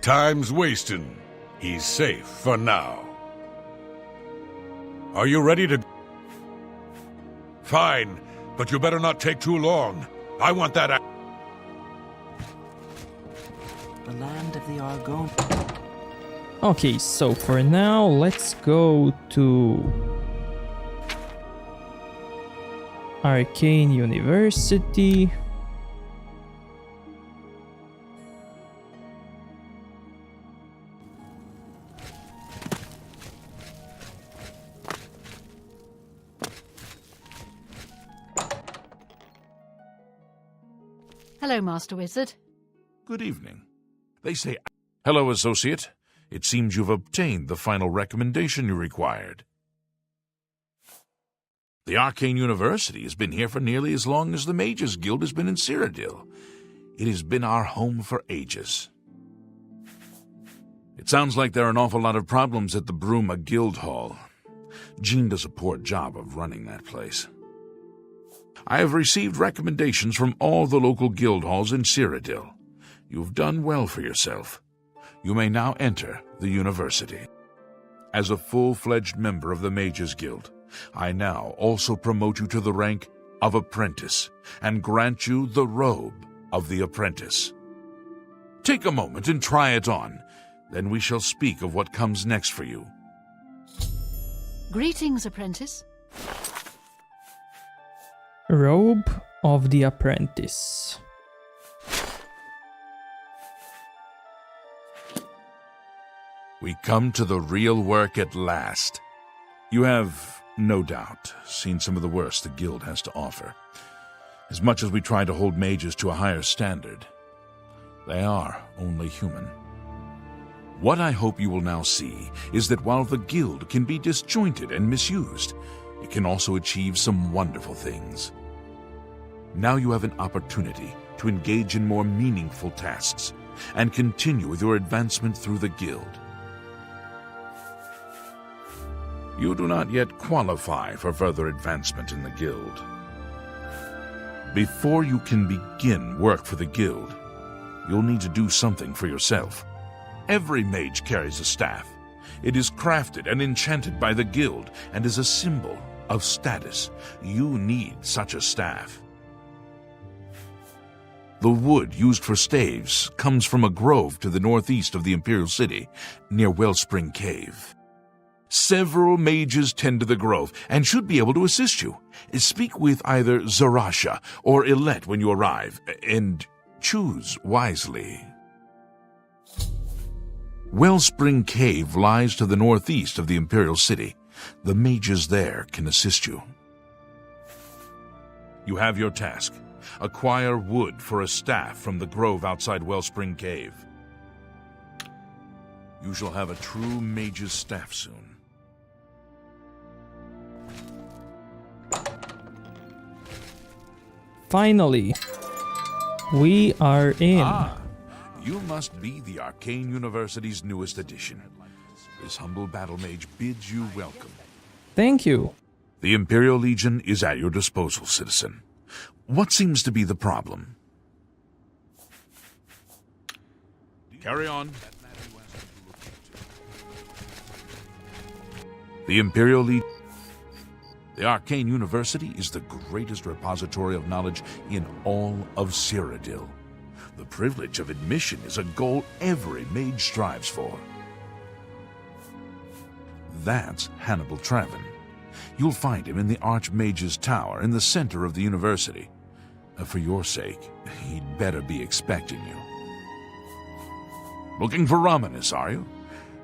[SPEAKER 9] Time's wasting. He's safe for now. Are you ready to... Fine, but you better not take too long. I want that...
[SPEAKER 3] The land of the Argon.
[SPEAKER 1] Okay, so for now, let's go to Arcane University.
[SPEAKER 8] Hello, Master Wizard.
[SPEAKER 7] Good evening. They say... Hello, Associate. It seems you've obtained the final recommendation you required. The Arcane University has been here for nearly as long as the Mages Guild has been in Cyrodiil. It has been our home for ages. It sounds like there are an awful lot of problems at the Bruma Guild Hall. Jean does a poor job of running that place. I have received recommendations from all the local guild halls in Cyrodiil. You've done well for yourself. You may now enter the university. As a full-fledged member of the Mages Guild, I now also promote you to the rank of apprentice and grant you the robe of the apprentice. Take a moment and try it on. Then we shall speak of what comes next for you.
[SPEAKER 8] Greetings, apprentice.
[SPEAKER 1] Robe of the Apprentice.
[SPEAKER 7] We come to the real work at last. You have, no doubt, seen some of the worst the Guild has to offer. As much as we try to hold mages to a higher standard, they are only human. What I hope you will now see is that while the Guild can be disjointed and misused, it can also achieve some wonderful things. Now you have an opportunity to engage in more meaningful tasks and continue with your advancement through the Guild. You do not yet qualify for further advancement in the Guild. Before you can begin work for the Guild, you'll need to do something for yourself. Every mage carries a staff. It is crafted and enchanted by the Guild and is a symbol of status. You need such a staff. The wood used for staves comes from a grove to the northeast of the Imperial City, near Wellspring Cave. Several mages tend to the grove and should be able to assist you. Speak with either Zarasha or Ilette when you arrive, and choose wisely. Wellspring Cave lies to the northeast of the Imperial City. The mages there can assist you. You have your task. Acquire wood for a staff from the grove outside Wellspring Cave. You shall have a true mage's staff soon.
[SPEAKER 1] Finally, we are in.
[SPEAKER 7] Ah, you must be the Arcane University's newest addition. This humble battle mage bids you welcome.
[SPEAKER 1] Thank you.
[SPEAKER 7] The Imperial Legion is at your disposal, citizen. What seems to be the problem? Carry on. The Imperial Legion. The Arcane University is the greatest repository of knowledge in all of Cyrodiil. The privilege of admission is a goal every mage strives for. That's Hannibal Traven. You'll find him in the Archmage's Tower in the center of the university. For your sake, he'd better be expecting you. Looking for Romanus, are you?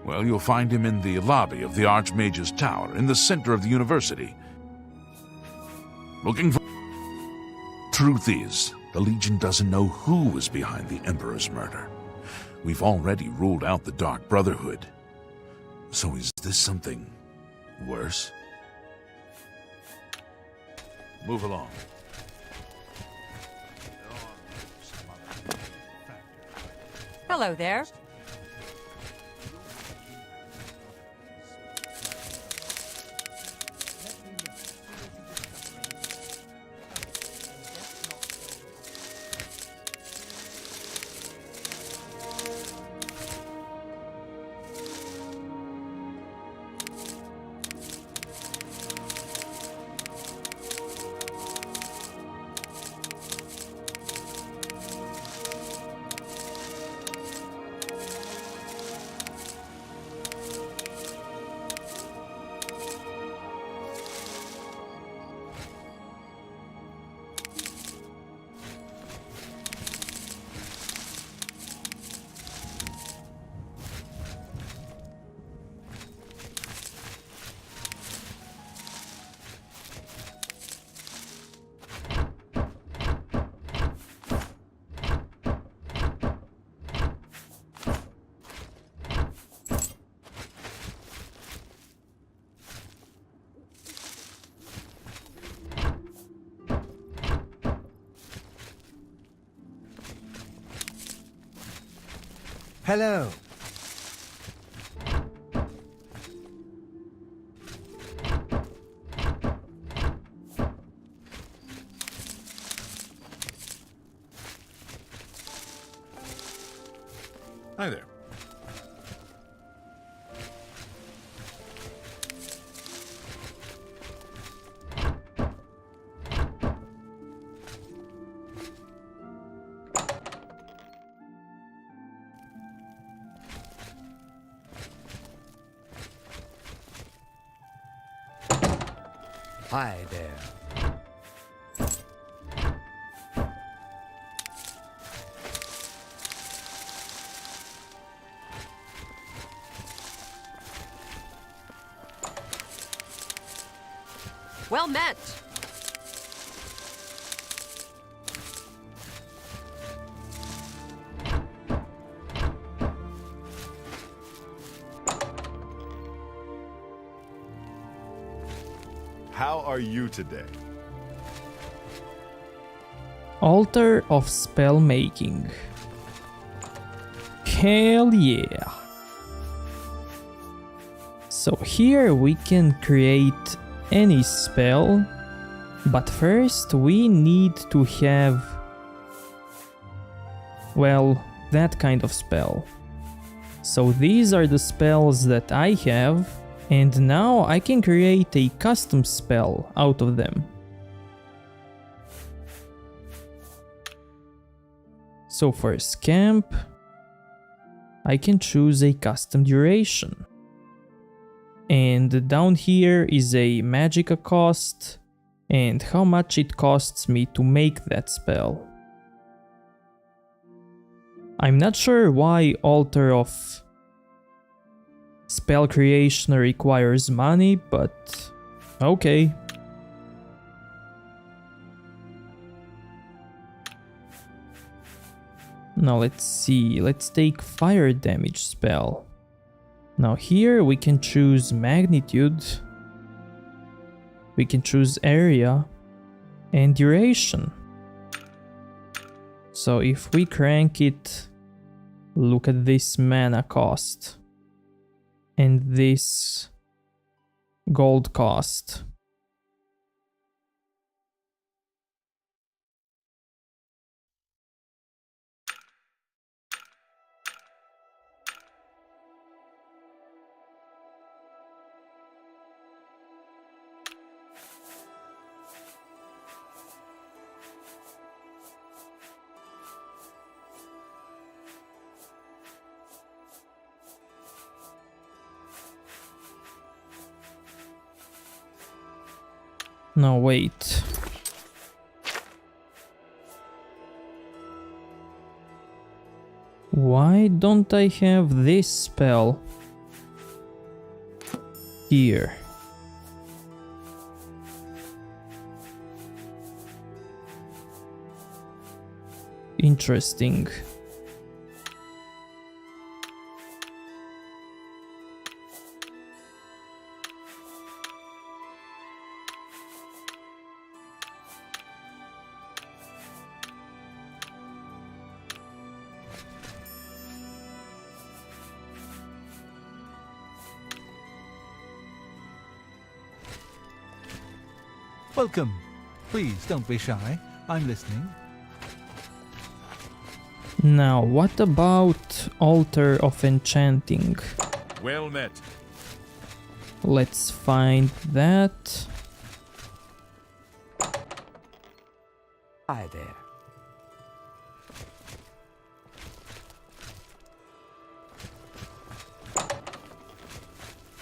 [SPEAKER 7] Well, you'll find him in the lobby of the Archmage's Tower in the center of the university. Looking for... Truth is, the Legion doesn't know who was behind the Emperor's murder. We've already ruled out the Dark Brotherhood. So is this something worse? Move along.
[SPEAKER 11] Hello there.
[SPEAKER 5] Hello.
[SPEAKER 7] Hi there.
[SPEAKER 4] Hi there.
[SPEAKER 11] Well met.
[SPEAKER 2] How are you today?
[SPEAKER 1] Altar of Spell Making. Hell yeah! So here we can create any spell, but first we need to have, well, that kind of spell. So these are the spells that I have, and now I can create a custom spell out of them. So for Scamp, I can choose a custom duration. And down here is a magicka cost, and how much it costs me to make that spell. I'm not sure why Altar of Spell creation requires money, but okay. Now let's see, let's take fire damage spell. Now here we can choose magnitude, we can choose area and duration. So if we crank it, look at this mana cost and this gold cost. No, wait. Why don't I have this spell here? Interesting.
[SPEAKER 12] Welcome. Please don't be shy. I'm listening.
[SPEAKER 1] Now, what about Altar of Enchanting?
[SPEAKER 2] Well met.
[SPEAKER 1] Let's find that.
[SPEAKER 4] Hi there.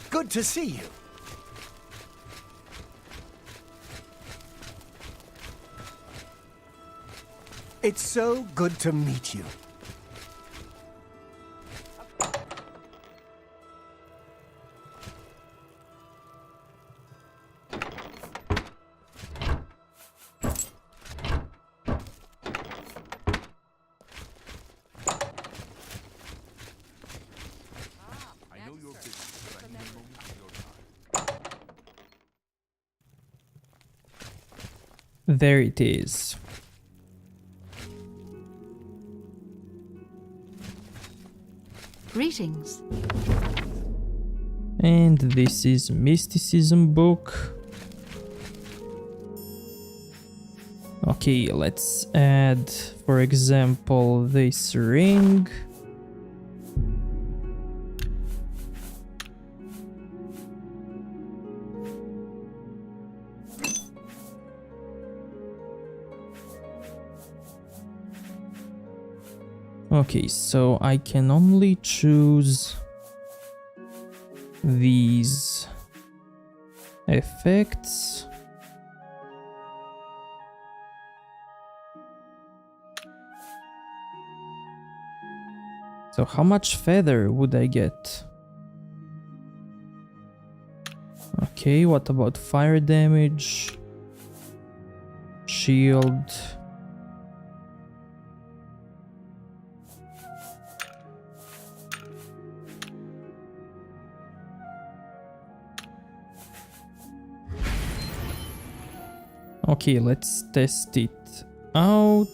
[SPEAKER 5] Good to see you. It's so good to meet you.
[SPEAKER 1] There it is.
[SPEAKER 8] Greetings.
[SPEAKER 1] And this is Mysticism book. Okay, let's add, for example, this ring. Okay, so I can only choose these effects. So how much feather would I get? Okay, what about fire damage? Shield. Okay, let's test it out.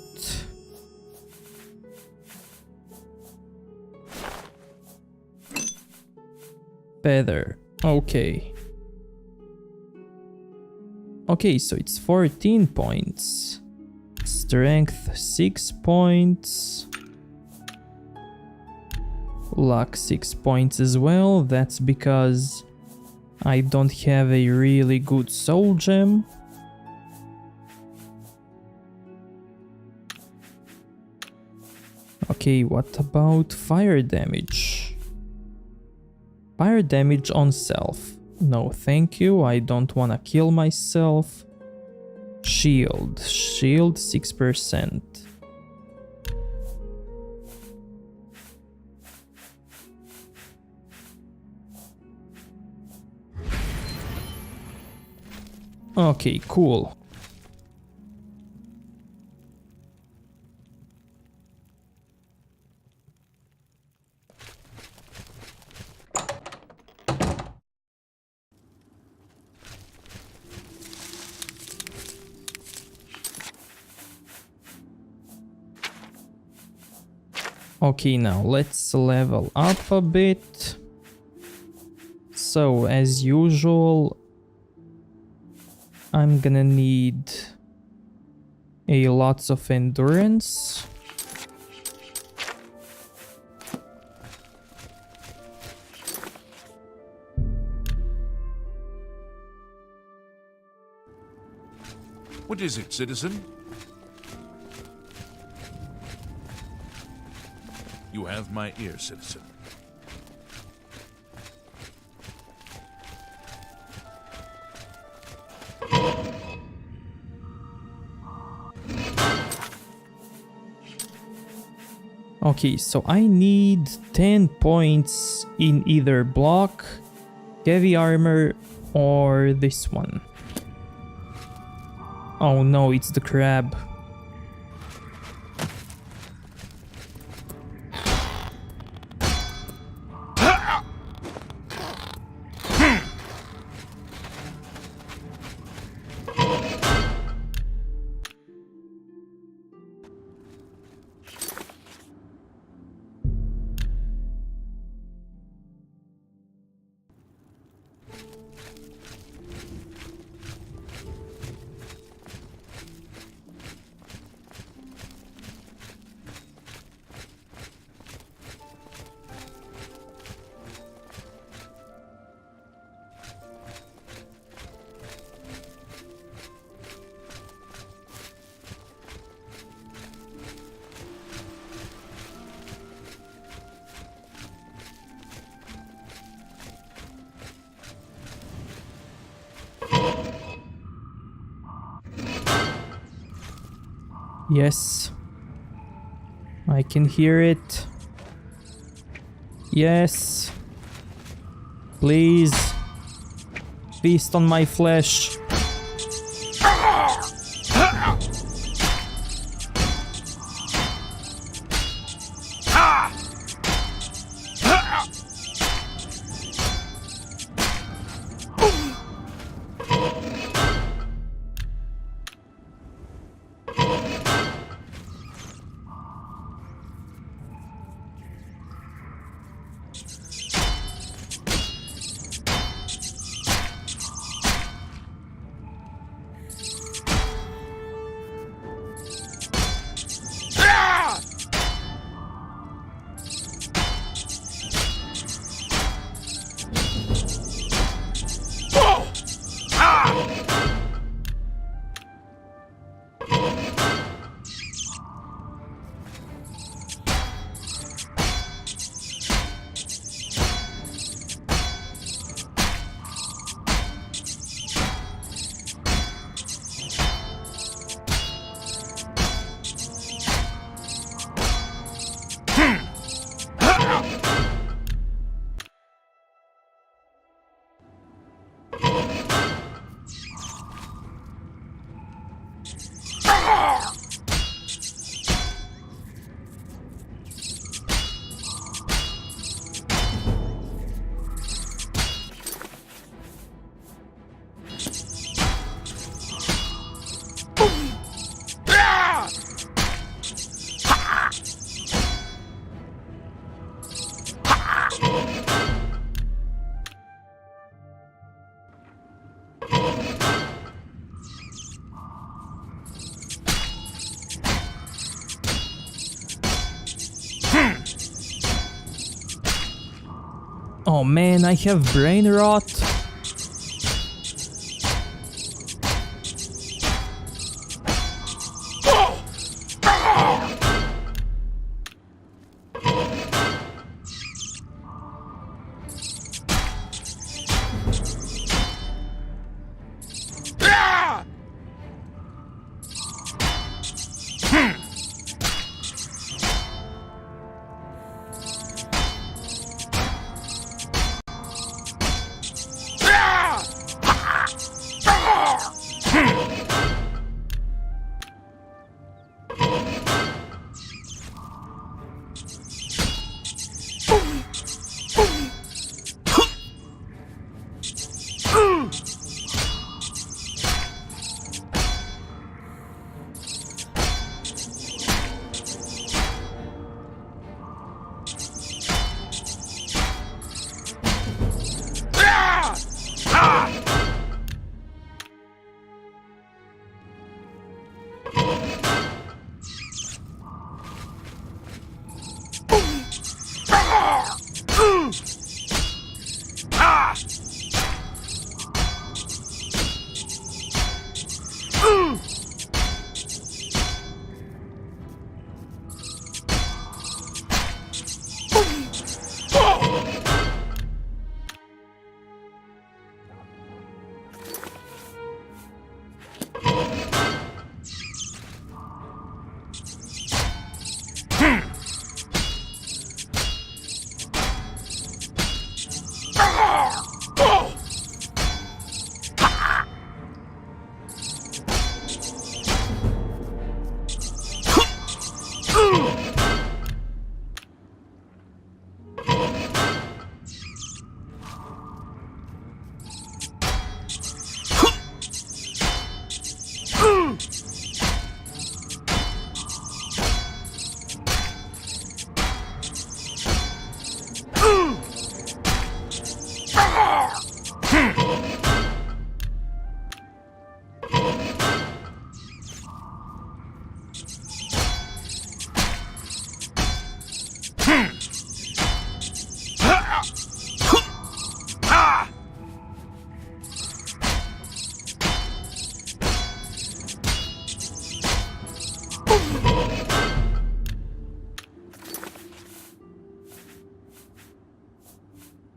[SPEAKER 1] Feather. Okay. Okay, so it's 14 points. Strength 6 points. Luck 6 points as well. That's because I don't have a really good soul gem. Okay, what about fire damage? Fire damage on self. No, thank you, I don't wanna kill myself. Shield. Shield 6%. Okay, cool. Okay, now let's level up a bit. So, as usual, I'm gonna need a lots of endurance.
[SPEAKER 7] What is it, citizen? You have my ear, citizen.
[SPEAKER 1] Okay, so I need 10 points in either block, heavy armor, or this one. Oh no, it's the crab. Yes. I can hear it. Yes. Please. Feast on my flesh. Oh man, I have brain rot.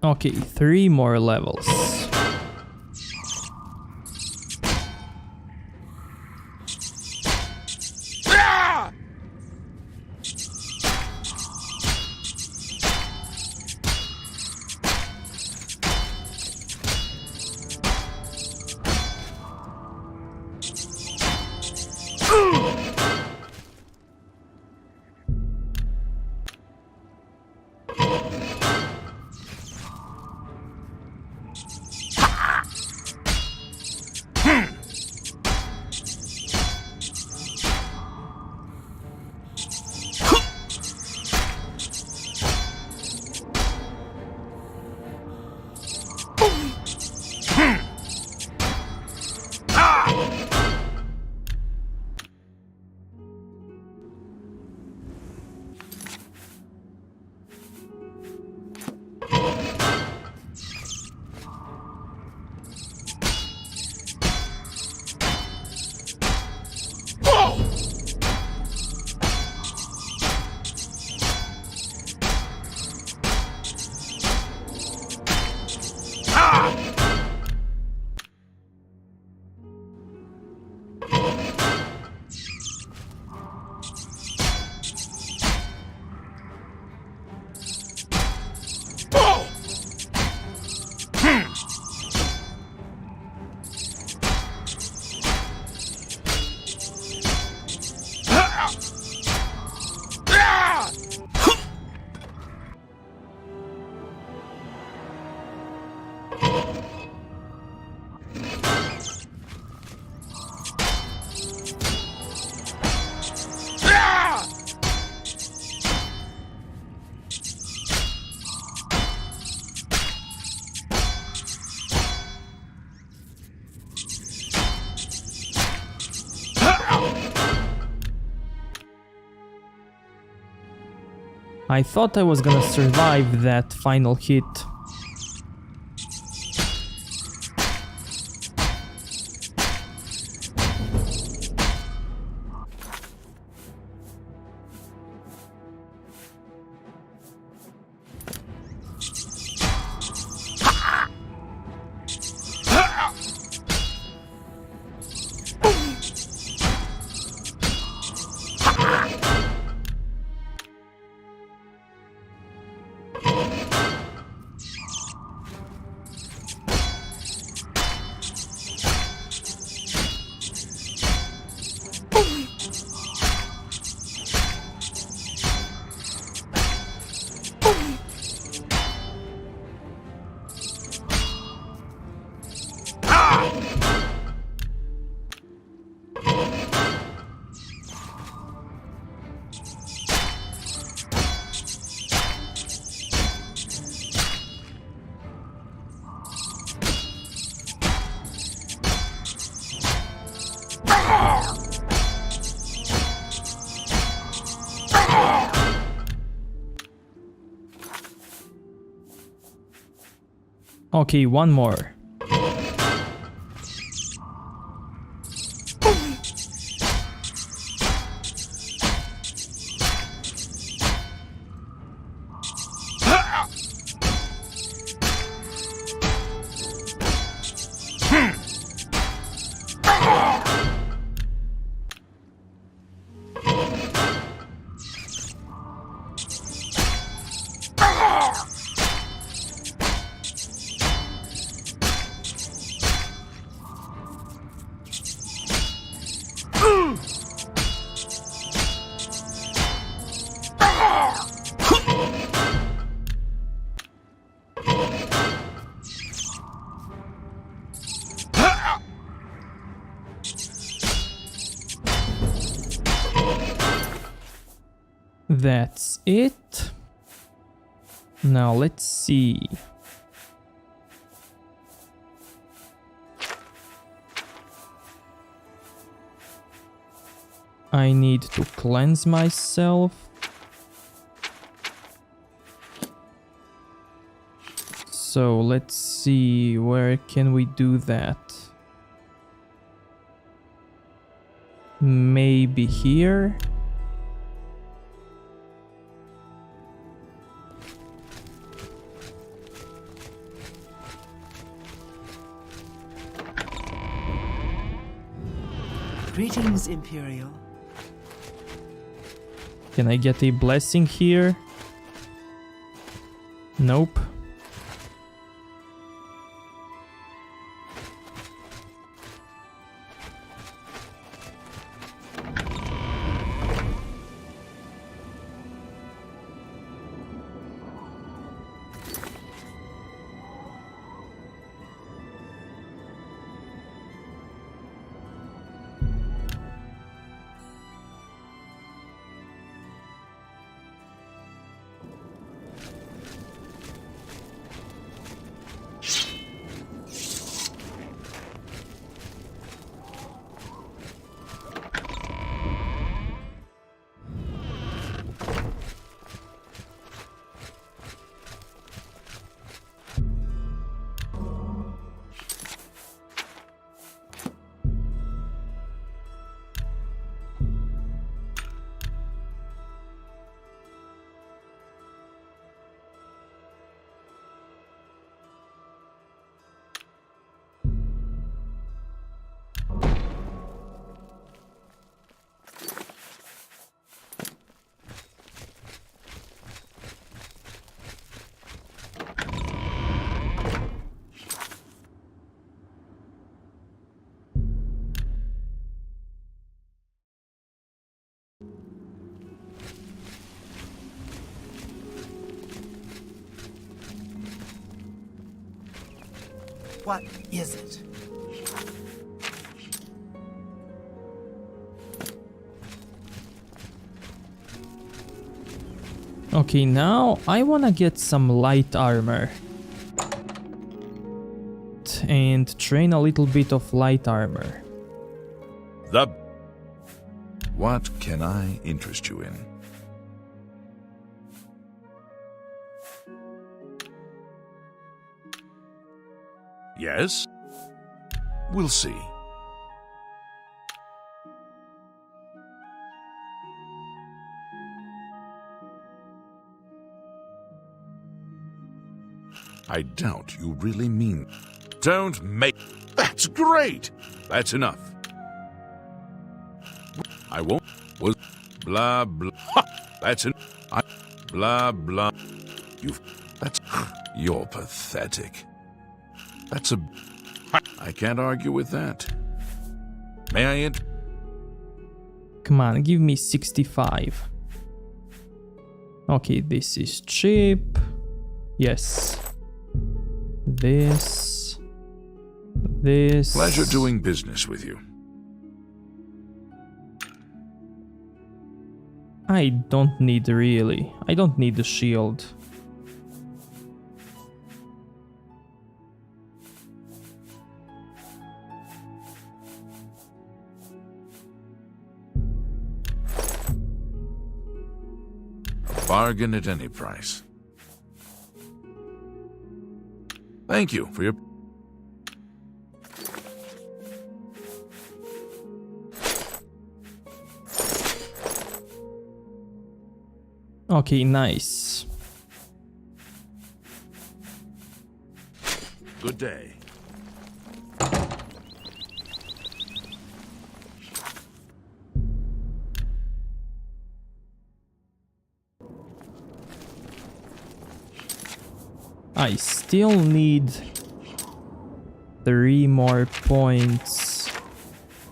[SPEAKER 1] Okay, 3 more levels. I thought I was gonna survive that final hit. Okay, one more. That's it. Now let's see. I need to cleanse myself. So let's see, where can we do that? Maybe here?
[SPEAKER 3] Greetings, Imperial.
[SPEAKER 1] Can I get a blessing here? Nope.
[SPEAKER 3] What is it?
[SPEAKER 1] Okay, now I wanna get some light armor. And train a little bit of light armor.
[SPEAKER 7] What can I interest you in? Yes? We'll see. I doubt you really mean... Don't make... That's great! That's enough. I won't... Was... Blah, blah... That's an... Blah, blah... You've... That's... You're pathetic. That's a... I can't argue with that. May I
[SPEAKER 1] Come on, give me 65. Okay, this is cheap. Yes. This.
[SPEAKER 7] Pleasure doing business with you.
[SPEAKER 1] I don't need really. I don't need the shield.
[SPEAKER 7] Bargain at any price. Thank you for your...
[SPEAKER 1] Okay, nice.
[SPEAKER 7] Good day.
[SPEAKER 1] I still need 3 more points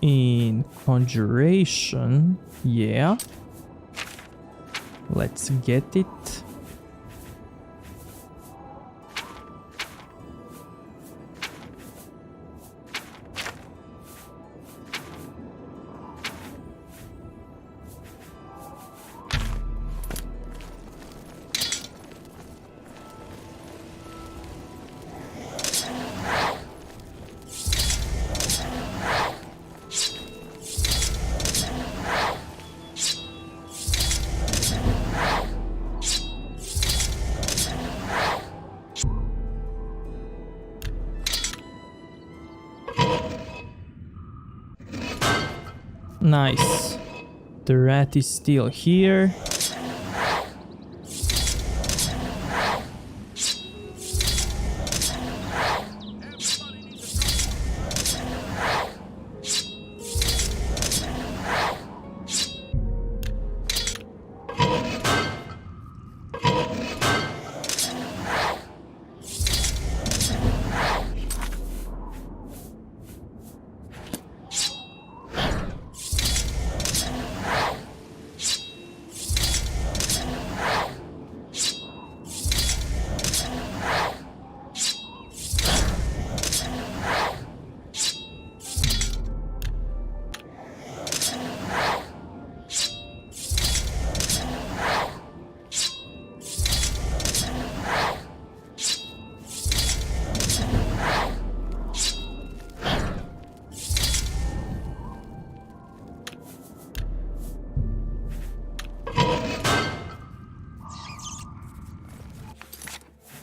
[SPEAKER 1] in conjuration. Yeah. Let's get it. Nice. The rat is still here.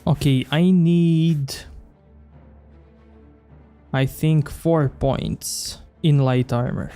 [SPEAKER 1] Okay, I need, I think, 4 points in light armor.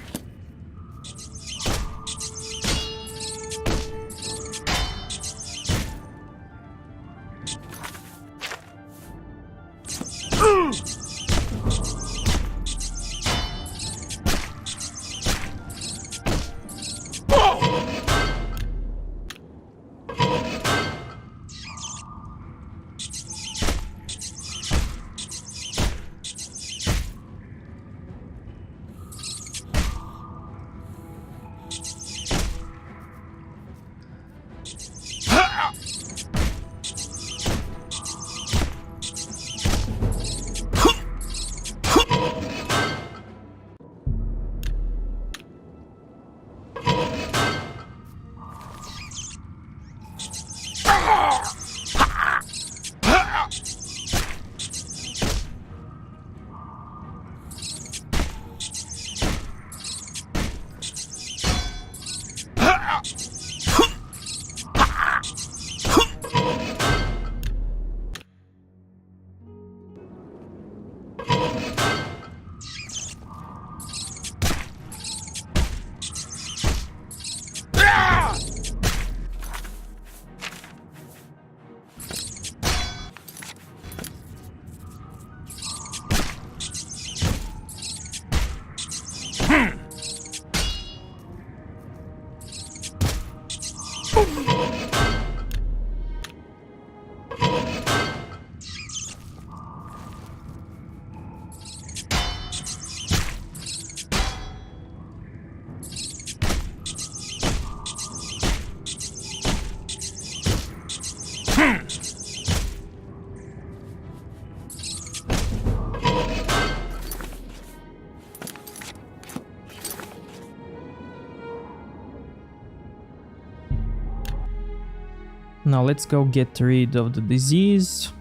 [SPEAKER 1] Now let's go get rid of the disease.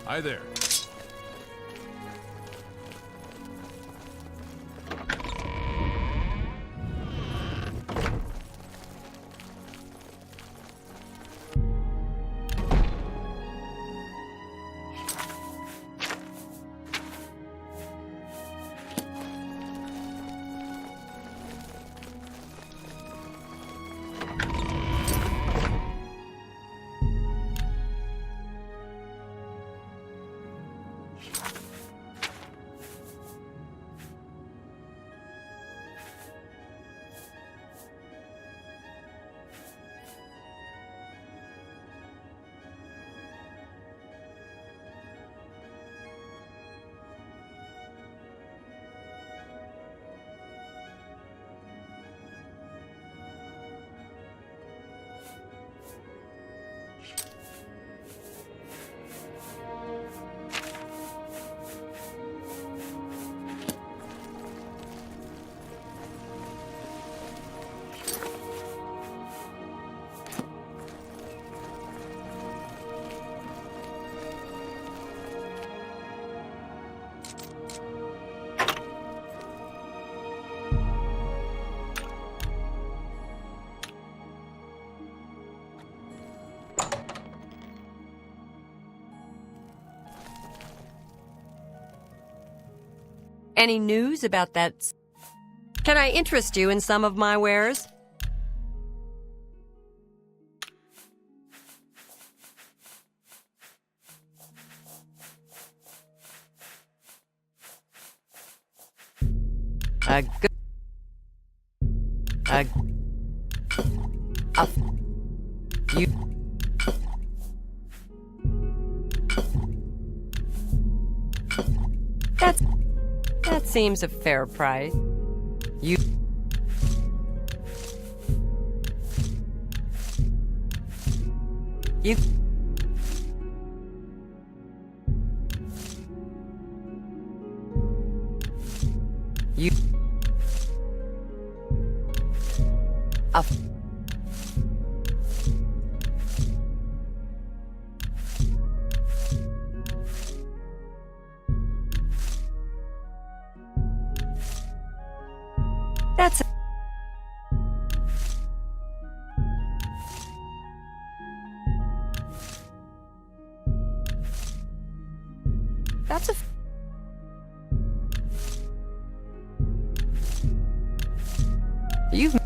[SPEAKER 7] Hi there.
[SPEAKER 11] Any news about that? Can I interest you in some of my wares? You. That seems a fair price. You. You. You. That's a you've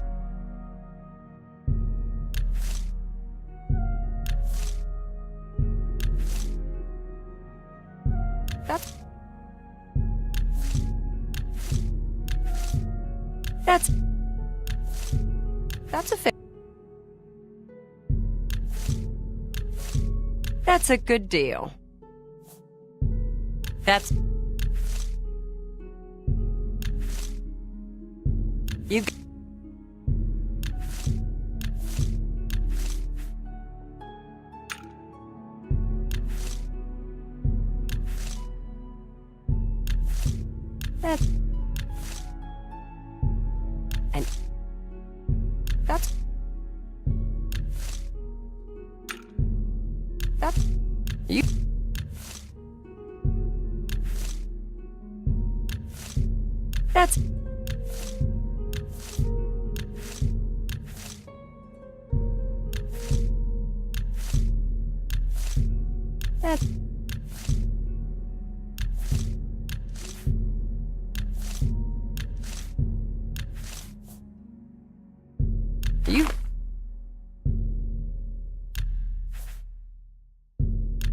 [SPEAKER 11] that's a fair. That's a good deal. That's you. That and that's you. That's you.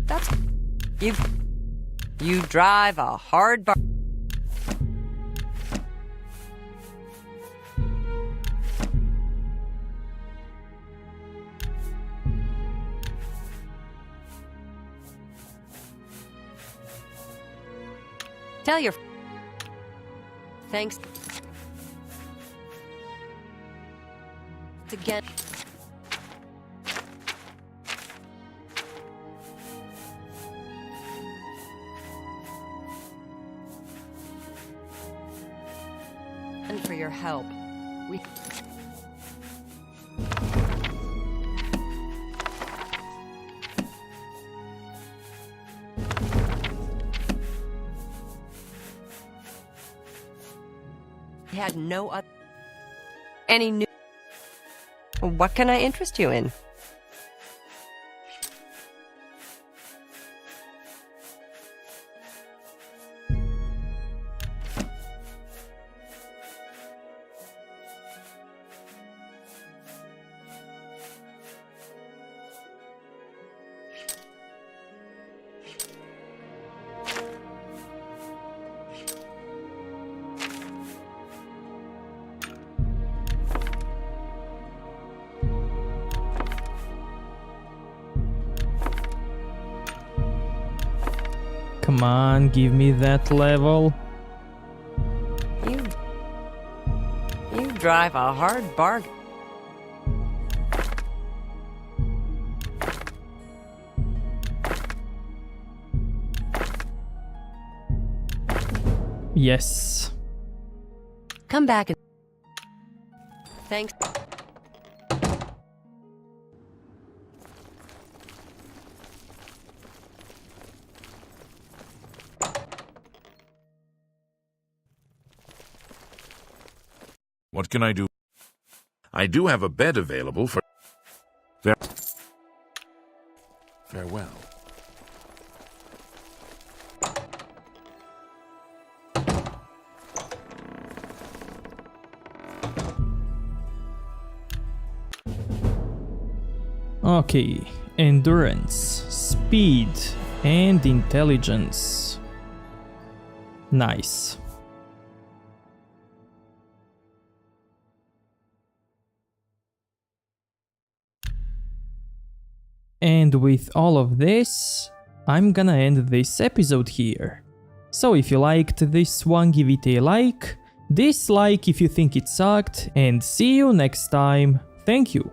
[SPEAKER 11] That's you drive a hard bar. Tell your thanks again. And for your help. We had no other. Any new. What can I interest you in?
[SPEAKER 1] Come on, give me that level.
[SPEAKER 11] You drive a hard bargain.
[SPEAKER 1] Yes.
[SPEAKER 11] Come back and thanks.
[SPEAKER 7] What can I do? I do have a bed available for... Farewell.
[SPEAKER 1] Okay, endurance, speed, and intelligence. Nice. And with all of this, I'm gonna end this episode here. So if you liked this one, give it a like, dislike if you think it sucked, and see you next time. Thank you.